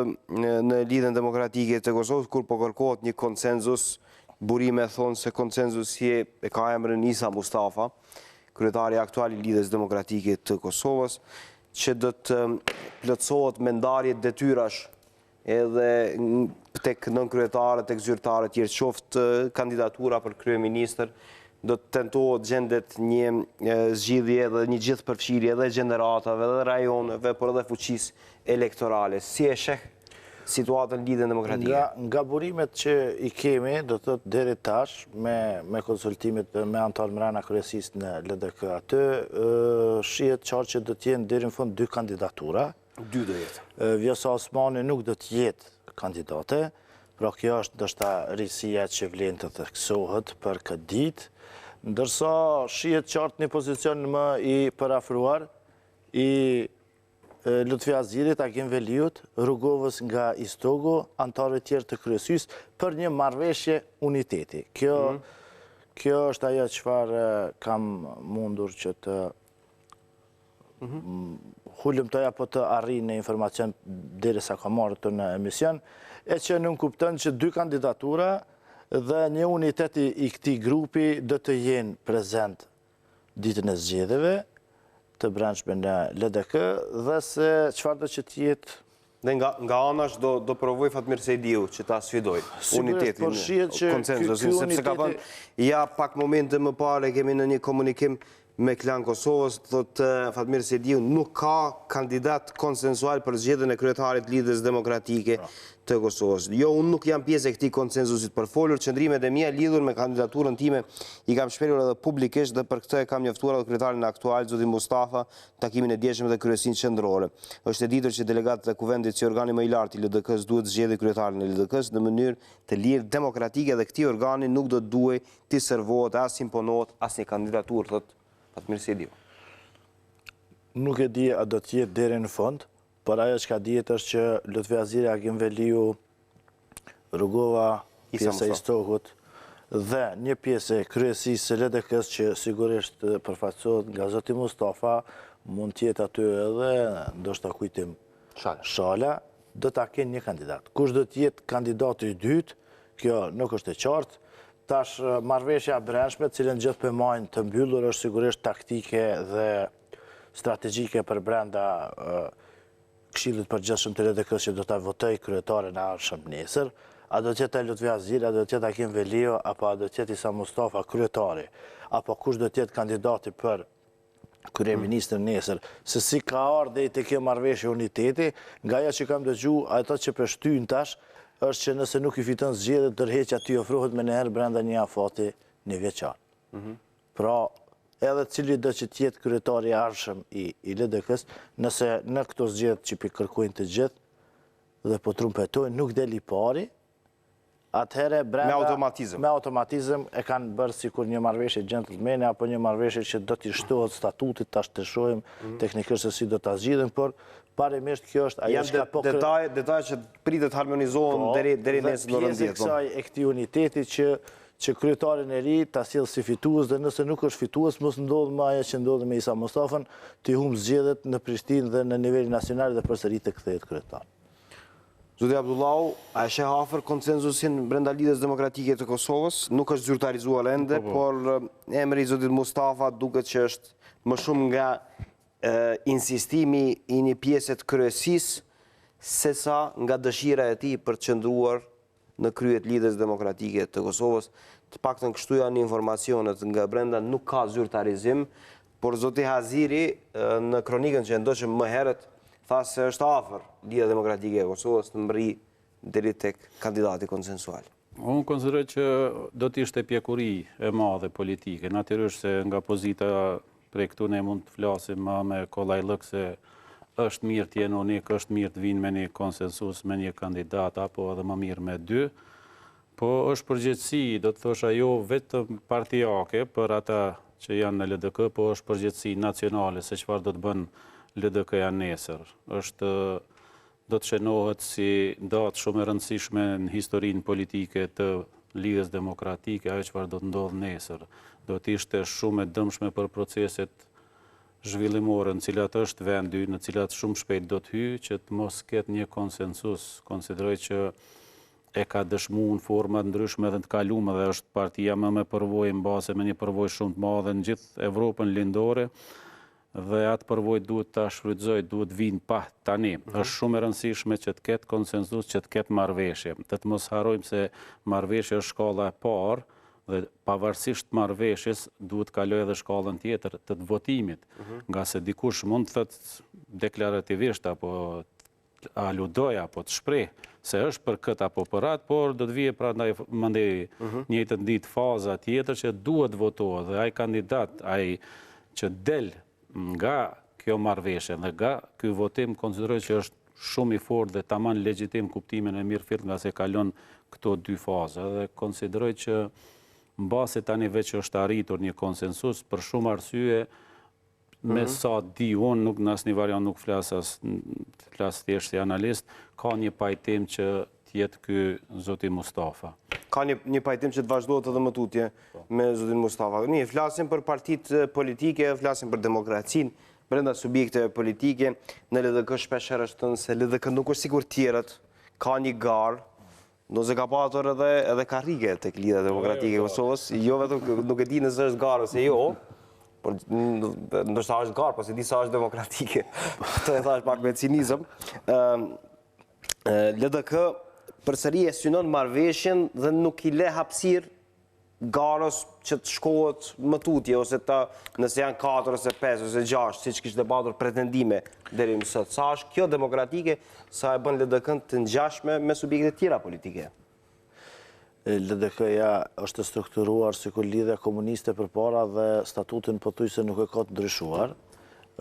A: në lidhjen demokratike të Kosovës kur po kërkohet një konsenzus, burime thonë se konsenzusi e ka emrin Isa Mustafa, kryetari aktual i lidhjes demokratike të Kosovës, që do të plotësohet me ndarje detyrash edhe tek nënkryetare, tek zyrtarët tjerë, qoftë kandidatura për kryeministër, do të tentohet gjendet një zgjidhje dhe një gjithë përfshirje edhe gjeneratave, edhe rajoneve, por edhe fuqisë elektorale. Si e sheh situatën lidhjen demokratike?
F: Nga burimet që i kemi, do të thotë deri tash, me konsultimit me antar mrena kryesisë në LDK aty, shihet qartë që do të jenë deri në fund 2 kandidatura.
A: 2 do jetë.
F: Vjosa Osmani nuk do të jetë kandidate, pra kjo është ndoshta risia që vlen të theksohet për këtë ditë, ndërsa shihet qartë një pozicion më i përafruar i Lutfi Azirit, Agim Veliut, Rrugovës nga Istogo, antarëve tjerë të kryesisë për një marrëveshje uniteti. Kjo është ajo çfarë kam mundur që të hulumtoj apo të arrij në informacion derisa ka marrë të në emision, e që nuk kupton që 2 kandidatura dhe një unitet i këtij grupi do të jenë prezent ditën e zgjedhjeve të brendshme në LDK dhe se çfarë do që të jetë.
A: Dhe nga anash do provoj Fatmir Sejdiu që ta sfidoj unitetin, konsenzusin, sepse ka thënë, ja pak momente më parë kemi në një komunikim me Klan Kosovës, thotë Fatmir Sejdiu nuk ka kandidat konsensual për zgjedhjen e kryetarit lidhjes demokratike të Kosovës. Jo, unë nuk jam pjesë e këtij konsensusit për folur, qëndrimet e mia lidhur me kandidaturën time i kam shprehur edhe publikisht dhe për këtë e kam njoftuar edhe kryetarin aktual, zotin Mustafa, takimin e dieshëm dhe kryesinë qendrore. Është e ditur që delegatët e kuvendit si organi më i lartë i LDK-s duhet zgjedhë kryetarin e LDK-s në mënyrë të lirë demokratike dhe këtij organi nuk do të duhej të servohet as imponohet as një kandidaturë, thotë Fatmir Sejdiu.
F: Nuk e di a do të jetë deri në fund, por ajo që ka dihet është që Lutfi Aziri, Agim Veliu, Rrugova, pjesa e Istogut dhe një pjesë e kryesisë së LDK-s që sigurisht përfaqësohet nga zoti Mustafa, mund të jetë aty edhe ndoshta kujtim Shala, do ta kenë një kandidat. Kush do të jetë kandidati i dytë, kjo nuk është e qartë. Tash marrëveshja brendshme, cilën gjithë përmajnë të mbyllur, është sigurisht taktike dhe strategjike për brenda Këshillit Përgjithshëm të LDK-s që do ta votoj kryetaren e ardhshëm nesër. A do të jetë Lutfi Aziri, a do të jetë Agim Veliu, apo a do të jetë Isa Mustafa kryetari, apo kush do të jetë kandidati për kryeministrin nesër, se si ka ardhur deri te kjo marrëveshje uniteti, nga ajo që kam dëgjuar, ato që përshtyn tash, është që nëse nuk i fiton zgjedhjet, tërheqja ty ofrohet me njëherë brenda një afati një vjeçar. Pra, edhe cili do që tjetë kryetari i ardhshëm i LDK-s, nëse në këto zgjedhje që kërkojnë të gjithë dhe po trumpetojnë, nuk del i pari, atëherë brenda me automatizëm e kanë bërë sikur një marrëveshje gentlemane apo një marrëveshje që do t'i shtohet statutit, ta shtëshojmë teknikisht se si do ta zgjidhen, por parimisht kjo është ajo që po
A: detaj që pritet harmonizohen deri nesër në orën 10.
F: Pjesë e kësaj e këtij uniteti që kryetarin e ri ta sjell si fitues dhe nëse nuk është fitues mos ndodh më ajo që ndodhi me Isa Mustafën, të humb zgjedhjet në Prishtinë dhe në nivelin nacional dhe përsëri të kthehet kryetar.
A: Zoti Abdullahu, a e sheh afër konsenzusin brenda lidhjes demokratike të Kosovës? Nuk është zyrtarizuar ende, por emri i zotit Mustafa duket që është më shumë nga insistimi i një pjesë të kryesisë sesa nga dëshira e tij për të qëndruar në kryet lidhjes demokratike të Kosovës. Të paktën kështu janë informacionet nga brenda, nuk ka zyrtarizim, por zoti Aziri në kronikën që ndoqëm më herët tha se është afër lidhja demokratike e Kosovës të mbërri deri tek kandidati konsensual.
G: Unë konsideroj që do të ishte pjekuri e madhe politike, natyrisht se nga pozita prej këtu ne mund të flasim më me kollajllëk se është mirë të jenë unik, është mirë të vinë me një konsensus, me një kandidat, apo edhe më mirë me 2, po është përgjithësi, do të thosha jo vetëm partijake për ata që janë në LDK, po është përgjithësi nacionale se çfarë do të bën LDK-ja nesër. Do të shënohet si datë shumë e rëndësishme në historinë politike të lidhjes demokratike, ajo çfarë do të ndodhë nesër. Do të ishte shumë e dëmshme për proceset zhvillimore në cilat është vendi, në cilat shumë shpejt do të hyjë, që të mos ketë një konsensus. Konsideroj që e ka dëshmuar në forma ndryshme dhe të kaluara dhe është partia më me përvojë mbase me një përvojë shumë të madhe në gjithë Evropën lindore dhe atë përvojë duhet ta shfrytëzoj, duhet vinë pa tani. Është shumë e rëndësishme që të ketë konsensus, që të ketë marrëveshje. Të mos harrojmë se marrëveshja është shkalla e parë dhe pavarësisht marrëveshjes duhet kaloj edhe shkallën tjetër të votimit, nga se dikush mund të thotë deklarativisht apo aludoja apo të shpreh se është për këtë apo për atë, por do të vije pra mandej njëjtë ditë faza tjetër që duhet votohet dhe ai kandidat, ai që del nga kjo marrëveshje dhe nga ky votim konsideroj që është shumë i fortë dhe tamam legjitim kuptimin e mirë fill nga se kalon këto dy faza dhe konsideroj që mbase tani veç është arritur një konsensus për shumë arsye. Me sa di unë, nuk në asnjë variant nuk flas thjesht si analist, ka një pajtim që tjetë ky zoti Mustafa.
A: Ka një pajtim që të vazhdohet edhe më tutje me zotin Mustafa. Një, flasim për partitë politike, flasim për demokracinë, brenda subjekteve politike, në LDK shpeshherë është thënë se LDK nuk është sikur tjerët, ka një garë, nëse ka patur edhe karrige tek Lidhja Demokratike e Kosovës, jo vetëm nuk e di nëse është garë ose jo, por ndoshta është garë, po se di sa është demokratike. Këtë e thash pak me cinizëm. LDK përsëri e synon marrëveshjen dhe nuk i le hapësirë garës që të shkohet më tutje, ose nëse janë 4 ose 5 ose 6, siç kishte patur pretendime deri më sot. Sa është kjo demokratike, sa e bën LDK-n të ngjashme me subjekte tjera politike?
F: LDK-ja është strukturuar sikur Lidhja Komuniste përpara dhe statutin pothuajse nuk e ka të ndryshuar.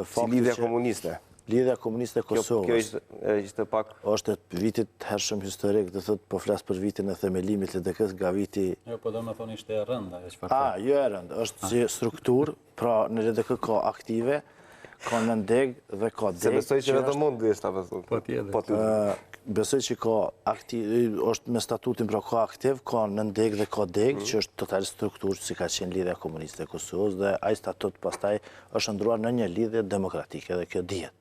A: Si Lidhja Komuniste?
F: Lidhja Komuniste e Kosovës.
A: Kjo ishte pak...
F: është vitit hershëm historik, dhe thot po flas për vitin e themelimit LDK-s nga viti...
G: Jo, po do me thonë ishte e rënda.
F: Jo e rëndë, është si struktur, pra në LDK ka aktive, ka në ndeg dhe ka deg.
A: Se besoj që vetëm mund dhe ishte apë
G: po tjetër.
F: Besoj që ka aktiv, është me statutin pra ka aktiv, ka në ndeg dhe ka deg, që është total struktur si ka qenë Lidhja Komuniste e Kosovës, dhe ai statut pastaj është ndruar në një lidhje demokratike dhe kjo dihet.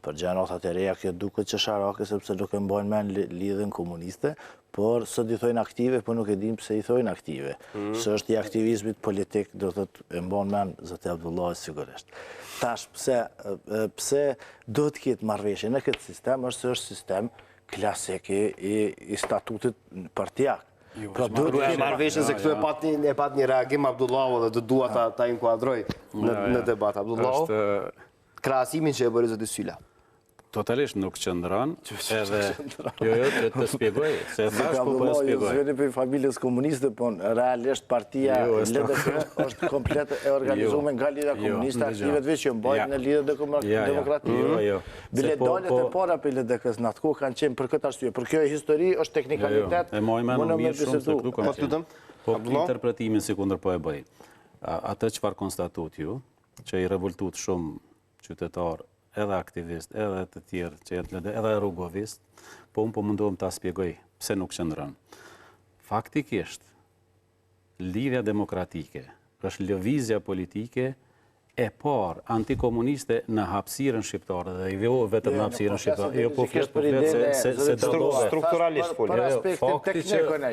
F: Për gjenotat e reja kjo duket që sharake, sepse nuk e mbajnë men lidhjen komuniste, por sot i thojnë aktive, por nuk e dim pse i thojnë aktive. Se është i aktivizmit politik, do të e mbajnë men zoti Abdullahu sigurisht. Tash, pse do të ketë marrëveshje në këtë sistem, është se është sistem klasik i statutit partijak.
A: Marrëveshje se këtu e pat një reagim Abdullahu dhe të dua ta inkuadroj në debat. Abdullahu, krahasimin që e bëri zoti Syla.
G: Totalisht nuk qëndron, edhe jo që të shpjegoj, se thash po po shpjegoj.
F: Zveni për familjes komuniste, po realisht partia LDK është komplet e organizuar nga Lidhja Komuniste, aktivet veç që mbajnë në Lidhjen Demokratike. Bile dalet e para për LDK-s në atë kohë kanë qenë për këtë arsye. Për kjo histori është teknikalitet.
G: E moj me në mirë shumë se këtu kanë qenë. Po interpretimin si kundër po e bëj. Atë çfarë konstatut ju, që i revoltut shumë qytetar, edhe aktivist, edhe të tjerë që jetë edhe rrugovist, po unë po mundohem ta spjegoj pse nuk qëndron. Faktikisht, Lidhja Demokratike është lëvizja politike e par antikomuniste në hapësirën shqiptare, dhe i jo vetëm në hapësirën shqiptare, jo po flesh se
A: strukturalisht
F: për aspektin teknikën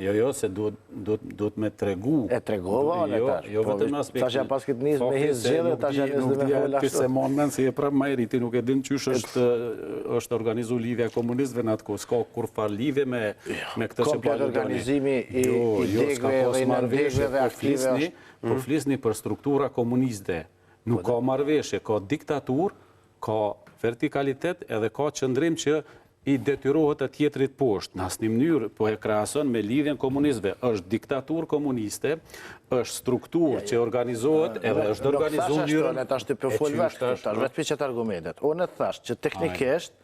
G: jo, se duhet me tregu.
F: E tregova,
G: jo vetëm në aspektin.
F: Tash janë pas këtë nisë me his zgjedhje, tash janë nisë me fola.
G: Se moment se e prap më riti, nuk e din çysh është organizu Lidhja Komunistëve në atë kohë, s'ka kurfar lidhje me këtë që
F: po organizimi i degëve dhe ndegëve dhe aktivëve.
G: Por flisni për struktura komuniste. Nuk ka marrëveshje, ka diktatur, ka vertikalitet edhe ka qëndrim që i detyrohet të tjetrit poshtë. Në asnjë mënyrë po e krahason me lidhjen komunistëve. Është diktaturë komuniste, është strukturë që organizohet edhe është organizuar në mënyrë.
F: Tash të fol vetëm për çet argumentet. Unë thash që teknikisht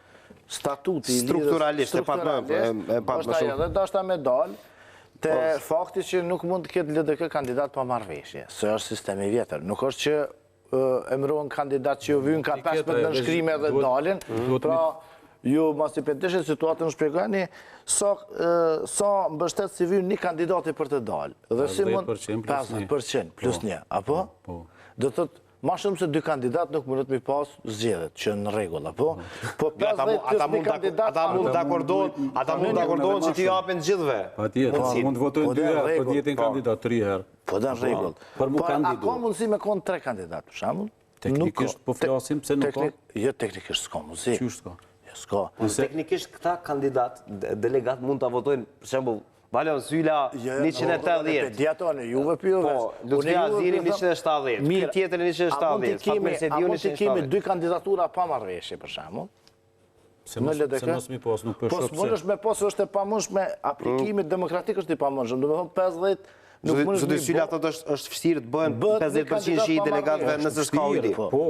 F: statuti
A: strukturalisht e pat më shumë.
F: Edhe dashta me dal te fakti që nuk mund të ketë LDK kandidat pa marrëveshje, se është sistemi i vjetër. Nuk është që emërohen kandidat që vijnë ka 15 nënshkrime dhe dalin, pra ju mos i pendeshët situatën në shpjegoni sa mbështet si vijnë një kandidati për të dalë. Dhe si mund 50% plus 1, apo? Do thotë ma shumë se 2 kandidat nuk mundet mi pas zgjedhjet, që në rregull, apo? Po 50 plus 1 kandidat...
A: Ata mund të akordohen që t'i japin gjithve.
G: Pa tjetë, mund të votojnë 2 herë, për t'jetin kandidat 3 herë.
F: Po dhe në rregull.
G: Për mu kandidu.
F: A ka mundësi me konë 3 kandidat, për shambull?
G: Teknikisht po flasim, pse nuk ka?
F: Jo, teknikisht s'ka mundësi.
G: Qysh s'ka?
F: S'ka.
A: Teknikisht këta kandidat, delegat mund të votojnë, për shembull, Valon, Syla, 180.
F: Djatone, juve për juve.
A: Po, Lutfi Aziri, 170. Mirë tjetër 170.
F: A mund të kemi 2 kandidatura pa marrëveshje, për shembull? në LDK.
G: Se mos mi pas, nuk për
F: Po
G: shopse.
F: s'mundesh me pas, është e pamundshme, aplikimi demokratik është i pamundshëm. Do me thonë 50, nuk mundesh
A: Zotë Syla thotë është vështirë të bëhen 50% që i delegatëve nëse s'ka ujdi.
G: Po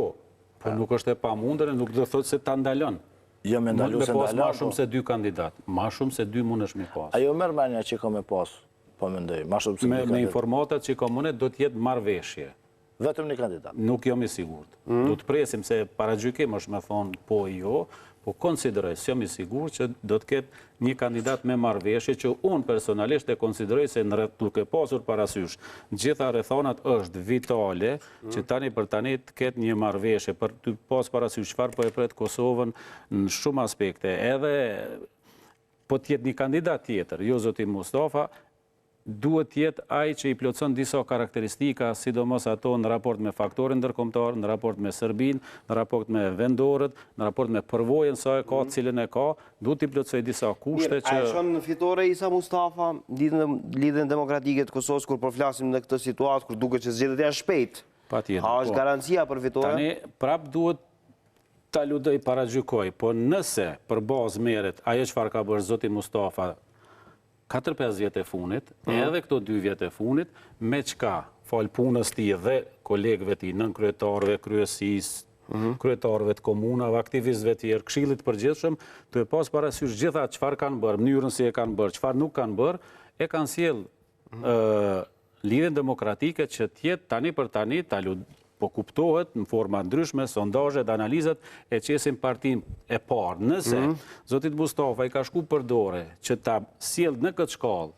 G: nuk është e pamundër, nuk do thotë se ta ndalon.
F: Jo me ndalu se ndalon.
G: Ma shumë se 2 kandidat, ma shumë se 2 mundesh mi pas.
F: Ajo merr mendja që ka me pas, po mendoj, ma shumë se 2 kandidat.
G: Me informatat që ka mune, do t'jetë marrëveshje.
F: Vetëm një kandidat.
G: Nuk jam i sigurt. Do të presim se para gjykim është me thonë po jo, po konsideroj, se jam i sigurt që do të ketë një kandidat me marrëveshje që unë personalisht e konsideroj se duke pasur parasysh. Gjitha rrethonat është vitale që tani për tani të ketë një marrëveshje për të pas parasysh çfarë po e pret Kosovën në shumë aspekte. Edhe po të jetë një kandidat tjetër, jo zoti Mustafa, duhet jetë ai që i plotson disa karakteristika, sidomos ato në raport me faktorin ndërkombëtar, në raport me Serbinë, në raport me vendorët, në raport me përvojën sa e ka, cilën e ka, duhet i plotsoj disa kushte që...
A: A e shon në fitore Isa Mustafa, lidhjen demokratike të Kosovës, kur po flasim në këtë situatë, kur duket që zgjedhjet janë shpejt?
G: Patjetër.
A: A është garancia për fitore?
G: Tani prap duhet ta ludoj paragjykoj, po nëse për bazë merret ajo çfarë ka bërë zoti Mustafa 4-5 vjetë e funit, edhe këto 2 vjetë e funit, me qka falë punës ti dhe kolegëve ti, nën kryetarëve, kryesisë, kryetarëve të komunave, aktivistëve tjerë, këshillit përgjithshëm, të e pas parasysh gjitha çfarë kanë bërë, mënyrën si e kanë bërë, çfarë nuk kanë bërë, e kanë sjellë lidhjen demokratike që tjetë tani për tani, po kuptohet në forma ndryshme, sondazhet, analizat e qesin partin e parë. Nëse zotit Mustafa i ka shku për dore që ta sjell në këtë shkallë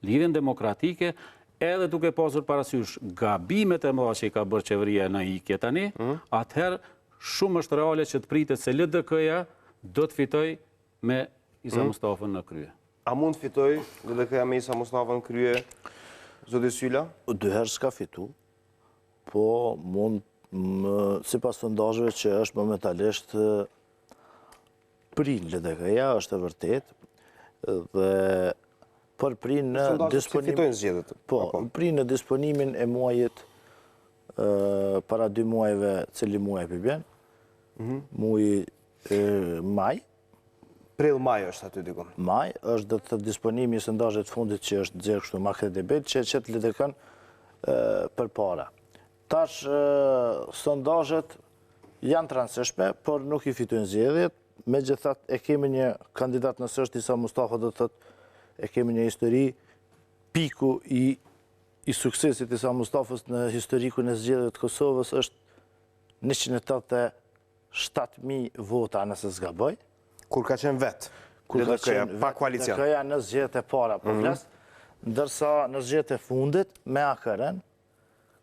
G: lidhjen demokratike, edhe duke pasur parasysh gabimet e mëdha që i ka bërë qeveria në ikje tani, atëherë shumë është reale që të pritet se LDK-ja do të fitoj me Isa Mustafën në krye.
A: A mund të fitoj LDK-ja me Isa Mustafën në krye, zoti Syla? 2
F: herë s'ka fitu. Po mund, si pas sondazheve që është momentalisht prin LDK-ja, është e vërtet, dhe për prin në disponimin e muajit para 2 muajve, cili muaj përbjen, muaj maj.
A: Prill-maj është aty dikom.
F: Maj, është dhe të disponimi i sondazhet fundit që është dzirë kështu ma këtë debet, që qëtë LDK-n për para. Tash, sondazhet janë të rëndësishme, por nuk i fitojnë zgjedhjet. Megjithatë, e kemi një kandidat nëse është Isa Mustafa, do të thotë, e kemi një histori, piku i suksesit Isa Mustafës në historikun e zgjedhjeve të Kosovës është 187.000 vota nëse s'gaboj.
A: Kur ka qenë vetë?
F: Kur ka qenë vetë,
A: pa koalicion.
F: LDK-ja në zgjedhjet e para, po flas, ndërsa në zgjedhjet e fundit me AKR-n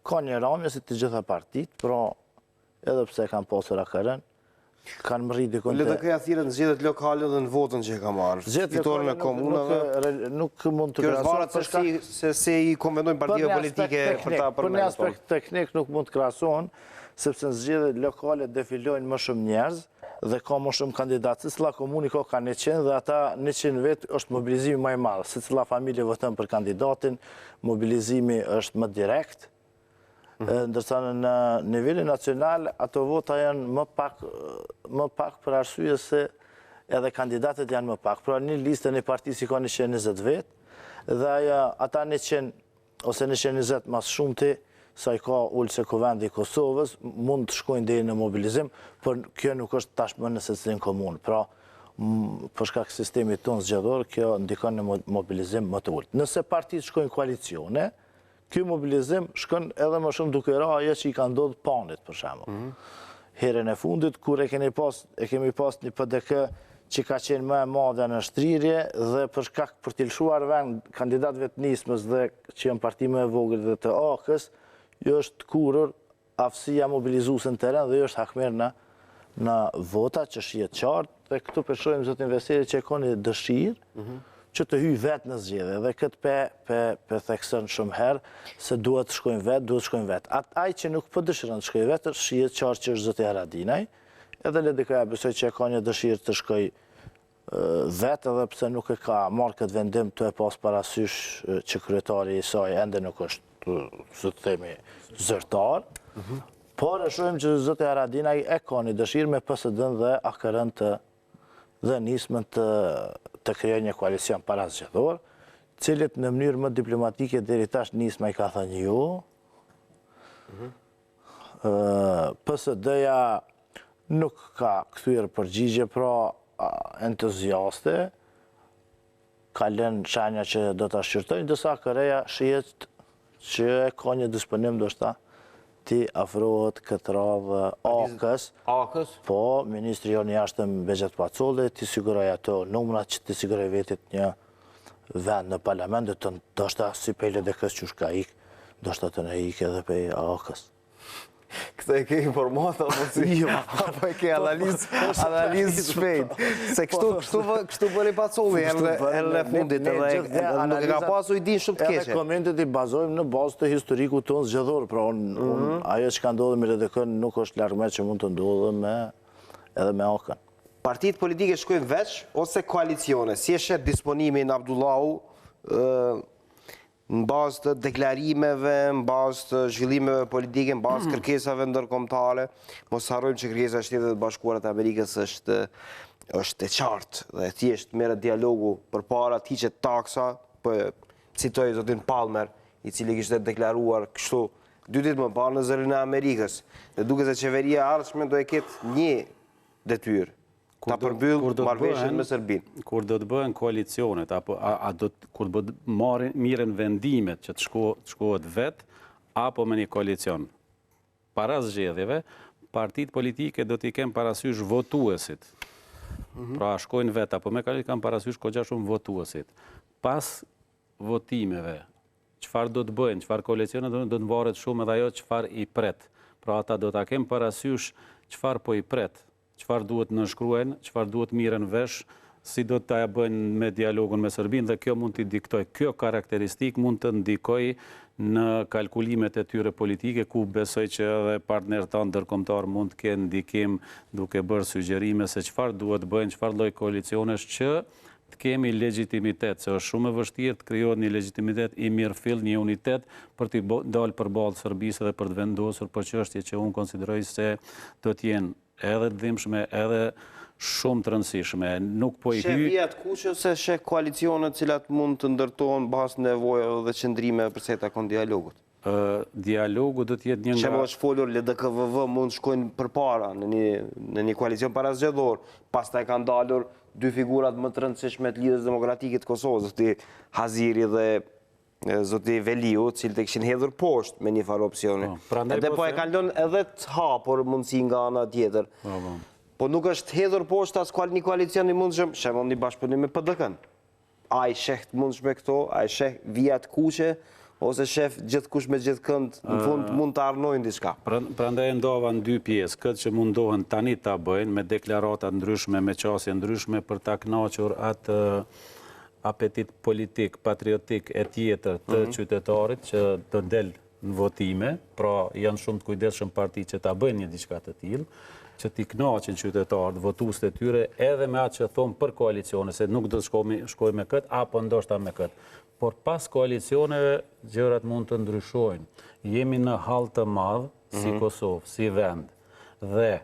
F: ka një ramje si të gjitha partit, pra edhe pse kanë pasur AKR-n, kanë më rriti konte...
A: LDK-ja thirrët në zgjedhjet lokale dhe në votën që e ka marrë. Fitoren e komunave...
F: Nuk mund të
A: krahasohet. Kjo është varet se i konvendojnë partive politike për ta
F: për një aspekt teknik nuk mund të krahasohen, sepse në zgjedhjet lokale defilojnë më shumë njerëz dhe ka më shumë kandidatë. Secila komuni ka 100 dhe ata 100 vetë është mobilizimi më i madh. Secila familje voton për kandidatin, mobilizimi është më direkt. Ndërsa në nivelin nacional, ato vota janë më pak për arsye se edhe kandidatet janë më pak. Pra një listë një partisë ka 120 vetë, dhe ata 100 ose 120 mas shumëti, sa i ka ullë se kuvendi i Kosovës, mund të shkojnë dhe në mobilizim, por kjo nuk është tashmë në secilin komunë. Pra, për shkak sistemi tonë zgjedhor, kjo ndikon në mobilizim më të ullë. Nëse partitë shkojnë koalicione, kjo mobilizim shkon edhe më shumë duke ra ajo që i ka ndodhur Panit, për shembull. Herën e fundit, kur e kemi pas një PDK që ka qenë më e madhe në shtrirje dhe për shkak për t'i lëshuar vend kandidatëve të nismës dhe që janë parti më e vogël dhe të AK-s, jo është kurrë aftësia mobilizuese në teren dhe jo është hakmer në vota që shihet qartë dhe këtu shohim zotin Veseli që ka një dëshirë që të hyjë vetë në zgjedhje dhe këtë pe thekson shumë herë se duhet të shkojnë vetë. Ai që nuk po dëshiron të shkojë vetë, shihet qartë që është zoti Haradinaj, edhe LDK-ja besoj që ka një dëshirë të shkojë vetë edhe pse nuk e ka marrë këtë vendim të e pas parasysh që kryetari i saj ende nuk është, së të themi, zyrtar, por e shohim që zoti Haradinaj e ka një dëshirë me PSD-n dhe AKR-n dhe nismën të krijojë një koalicion parazgjedhor, cilit në mënyrë më diplomatike deri tash nisma i ka thënë jo. PSD-ja nuk ka kthyer përgjigje pra entuziaste, ka lënë shenja që do ta shqyrtojnë, ndërsa Korea shihet që ka një disponim ndoshta ti afrohet këtë radhë AKs, po ministri jonë jashtëm Bexhet Pacolli ti siguroj ato numrat që ti siguroj vetit një vend në parlament, të ndoshta si pejle dhe kësë që shka ik, ndoshta të ne ik edhe pe AKs.
A: Këtë e ke informata, apo e ke analizë shpejt. Se kështu bëri Pacolli në fundit, edhe nuk e ka pasu i din shumë të keqe.
F: Edhe komentet i bazojmë në bazë të historiku tonë zgjedhor, pra ajo që ka ndodhë me LDK nuk është largë që mund të ndodhë edhe me AKën.
A: Partitë politike shkojnë veç ose koalicione? Si e shet disponimin Abdullahu në bazë të deklarimeve, në bazë të zhvillimeve politike, në bazë kërkesave ndërkombëtare? Mos harrojmë që kërkesa e Shtetet Bashkuara të Amerikës është e qartë dhe thjesht merret dialogu përpara të hiqet taksa, citoj zotin Palmer, i cili kishte deklaruar kështu 2 ditë më parë në zërin e Amerikës. Dhe duket se qeveria e ardhshme do e ketë një detyrë, ta përmbyll marrëveshjen me Serbinë.
G: Kur do të bëhen koalicionet, apo kur do të miren vendimet që të shkohet vetë, apo me një koalicion. Para zgjedhjeve, partitë politike do t'i kemë parasysh votuesit. Pra shkojnë vetë, apo me koalicion kanë parasysh kogja shumë votuesit. Pas votimeve, çfarë do të bëjnë, çfarë koalicione do të varet shumë edhe ajo çfarë i pret. Pra ata do t'a kemë parasysh çfarë po i pret. Çfarë duhet nënshkruajnë, çfarë duhet miren vesh, si do të bëjnë me dialogun me Serbinë, dhe kjo mund t'i diktoj. Kjo karakteristik mund të ndikoj në kalkulimet e tyre politike, ku besoj që edhe partnerët tanë ndërkombëtar mund të kenë ndikim duke bërë sugjerime se çfarë duhet bëjnë, çfarë lloj koalicionesh që të kemi legitimitet, se është shumë e vështirë të krijohet një legitimitet i mirëfill, një unitet për të dalë përballë Serbisë dhe për të vendosur për çështje që unë konsideroj se do të jenë edhe të dhimbshme, edhe shumë të rëndësishme. Nuk po i hy...
A: Sheh vijat kuqe ose sheh koalicionet cilat mund të ndërtohen bazë nevojave dhe qëndrime përse takon dialogut?
G: Dialogu do të jetë një nga...
A: Shembull është folur LDK-VV mund shkojnë përpara në një koalicion parazgjedhor, pastaj kanë dalur 2 figurat më të rëndësishme të Lidhjes Demokratike të Kosovës, zoti Haziri dhe zoti Veliu, cilët e kishin hedhur poshtë me një farë opsioni. Edhe po e kanë lënë edhe të hapur mundësi nga ana tjetër. Po nuk është hedhur poshtë as një koalicion i mundshëm, shembull një bashkëpunim me PDK-n. Ai sheh të mundshme këto, ai sheh vijat kuqe, ose shef gjithkush me gjithë kënd, në fund mund të arnojnë diçka.
G: Prandaj ndova në 2 pjesë, këtë që mundohen tani ta bëjnë me deklarata ndryshme, me qasje ndryshme për ta kënaqur atë apetit politik, patriotik e tjetër të qytetarit që të del në votime, pra janë shumë të kujdesshëm parti që ta bëjnë një diçka të tillë, që t'i kënaqin qytetarët, votuesit e tyre, edhe me atë që thonë për koalicione, se nuk do të shkoj me këtë, apo ndoshta me këtë. Por pas koalicioneve, gjërat mund të ndryshojnë. Jemi në hall të madh, si Kosovë, si vend. Dhe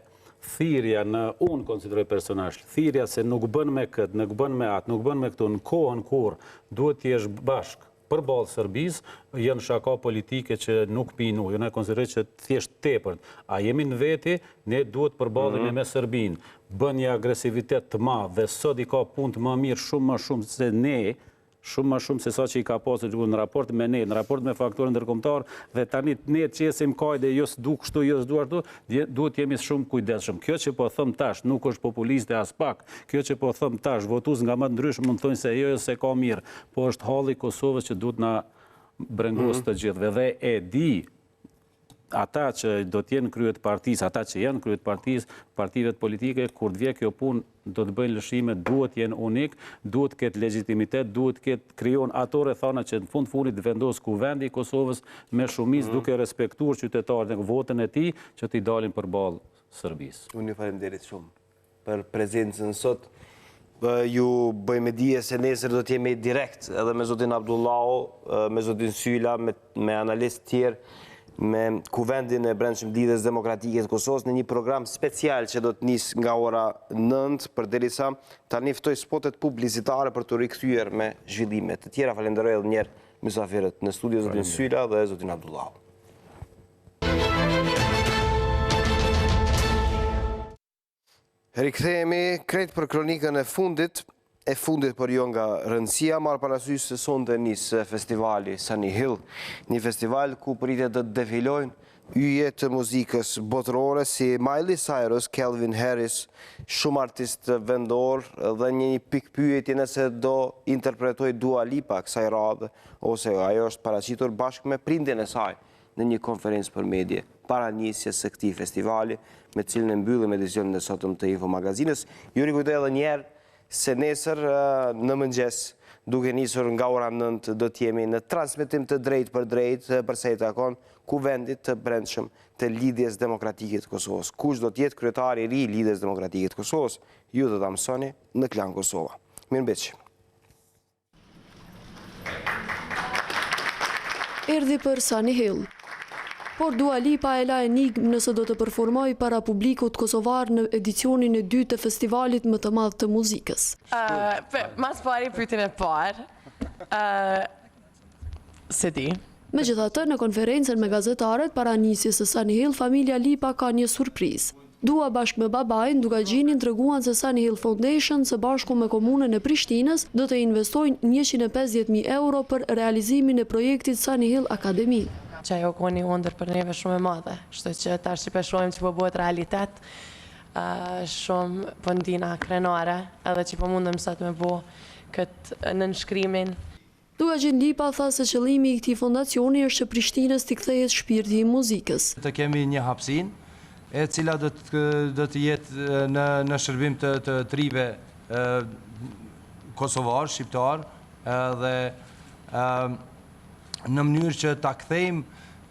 G: thirrja unë konsideroj personazh, thirrja se nuk bën me këtë, nuk bën me atë, nuk bën me këtu, në kohën kur duhet të jesh bashk përballë Serbisë, janë shaka politike që nuk pinu, jo ne konsideroj që thjesht tepërt. A jemi në veti, ne duhet përballemi me Serbinë. Bën një agresivitet të madh dhe sot i ka punë të më mirë shumë më shumë se ne, shumë më shumë se sa që i ka pasur në raport me ne, në raport me faktorën ndërkombëtar, dhe tani ne qesim kajde, jo s'du kështu, jo s'du ashtu, duhet jemi shumë kujdesshëm. Kjo që po thëm tash nuk është populiste as pak. Kjo që po thëm tash, votues nga më të ndryshëm mund të thonë se jo se ka mirë, po është halli i Kosovës që duhet na brengos të gjithëve. Dhe e di ata që do të jenë kryet partisë, ata që janë kryet partisë, partive politike, kur të vje kjo punë, do të bëjnë lëshime, duhet jenë unik, duhet ketë legitimitet, duhet ketë krijon ato rrethana që në fundit vendos kuvendi i Kosovës me shumicë duke respektuar qytetarët në votën e tij që t'i dalin përballë Serbisë.
A: Unë ju faleminderit shumë për prezencën sot. Ju bëjmë dije se nesër do të jemi direkt edhe me zotin Abdullahu, me zotin Syla, me analistë tjerë, me Kuvendin e Brendshëm Lidhjes Demokratike të Kosovës në një program special që do të nis nga ora 9 përderisa tani ftoj spotet publicitare për të rikthyer me zhvillime të tjera. Falenderoj edhe një herë mysafirët në studio, zotin Syla dhe zotin Abdullahu. Rikthehemi krejt për kronikën e fundit për jo nga rëndësia, marrë parasysh se sonte nis festivali Sunny Hill, një festival ku pritet të defilojnë yje të muzikës botërore si Miley Cyrus, Calvin Harris, shumë artist vendor dhe një pikpyetje nëse do interpretoj Dua Lipa kësaj radhe, ose ajo është paraqitur bashkë me prindin e saj në një konferencë për medje para nisjes së këtij festivali, me cilën e mbyllim edicionin e sotëm të Info Magazinës. Ju rikujtoj edhe një herë se nesër në mëngjes, duke nisur nga ora 9, do t'jemi në transmetim të drejt për drejt përsa i takon Kuvendit të Brendshëm të Lidhjes Demokratike të Kosovës. Kush do t'jetë kryetari i ri i Lidhjes Demokratike të Kosovës, ju do ta mësoni në Klan Kosova. Mirëmbëngjes.
I: Erdhi për Sunny Hill. Por Dua Lipa e la enigmë nëse do të performoj para publikut kosovar në edicionin e 2 të festivalit më të madh të muzikës.
J: Mas pari pyetjen e parë. Se di.
I: Megjithatë, në konferencën me gazetarët para nisjes së Sunny Hill, familja Lipa ka një surprizë. Dua bashkë me babajnë duka gjinin treguan se Sunny Hill Foundation së bashku me komunën e Prishtinës do të investojnë 150.000 euro për realizimin e projektit Sunny Hill Academy.
J: Që ajo ka një ëndër për neve shumë e madhe, shto që tash që shohim që po bëhet realitet, shumë po ndina krenare, edhe që po mundem sa të me bo këtë nënshkrimin.
I: Duka Gjin Lipa tha se qëllimi i këtij fondacioni është që Prishtinës t'i kthehet shpirti i muzikës.
K: Të kemi një hapësinë, e cila do të jetë në shërbim të trive kosovar, shqiptar, dhe në mënyrë që ta kthejmë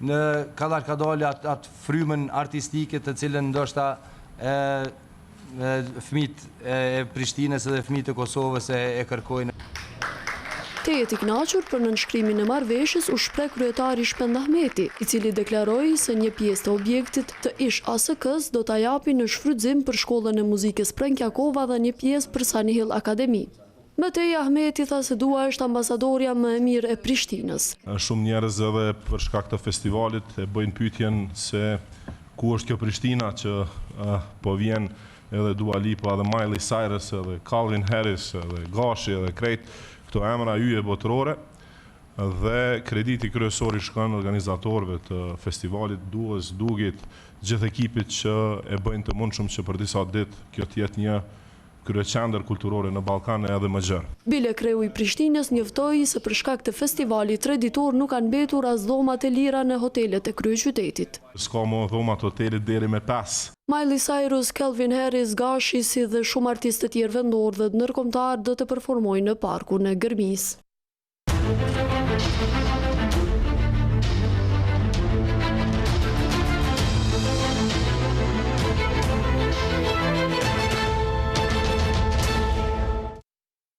K: në kadal atë frymën artistike të cilën ndoshta fëmijët e Prishtinës dhe fëmijët e Kosovës e kërkojnë.
I: Tejet i kënaqur për nënshkrimin e marrëveshjes u shpreh kryetari Shpend Ahmeti, i cili deklaroi se një pjesë të objektit të ish ASK-s do ta japi në shfrytëzim për shkollën e muzikës Kosova dhe një pjesë për Sunny Hill Academy. Mëtej Ahmeti tha se Dua është ambasadorja më e mirë e Prishtinës.
L: Shumë njerëz edhe për shkak të festivalit e bëjnë pyetjen se ku është kjo Prishtina që po vjen edhe Dua Lipa dhe Miley Cyrus edhe Calvin Harris edhe Gashi edhe krejt këto emra yje botërore, dhe krediti kryesor i shkon organizatorëve të festivalit, Duas, Dugit, gjithë ekipit që e bëjnë të mundshëm që për disa ditë kjo të jetë një kryeqendër kulturore në Ballkan edhe më gjerë.
I: Bile kreu i Prishtinës njoftoi se për shkak të festivalit traditor nuk kanë mbetur as dhomat e lira në hotelet e kryeqytetit.
L: S'ka më dhomat hotelit deri me 5.
I: Miley Cyrus, Calvin Harris, Gashi si dhe shumë artistë të tjerë vendor dhe ndërkombëtar do të performojnë në parkun e Gërmisë.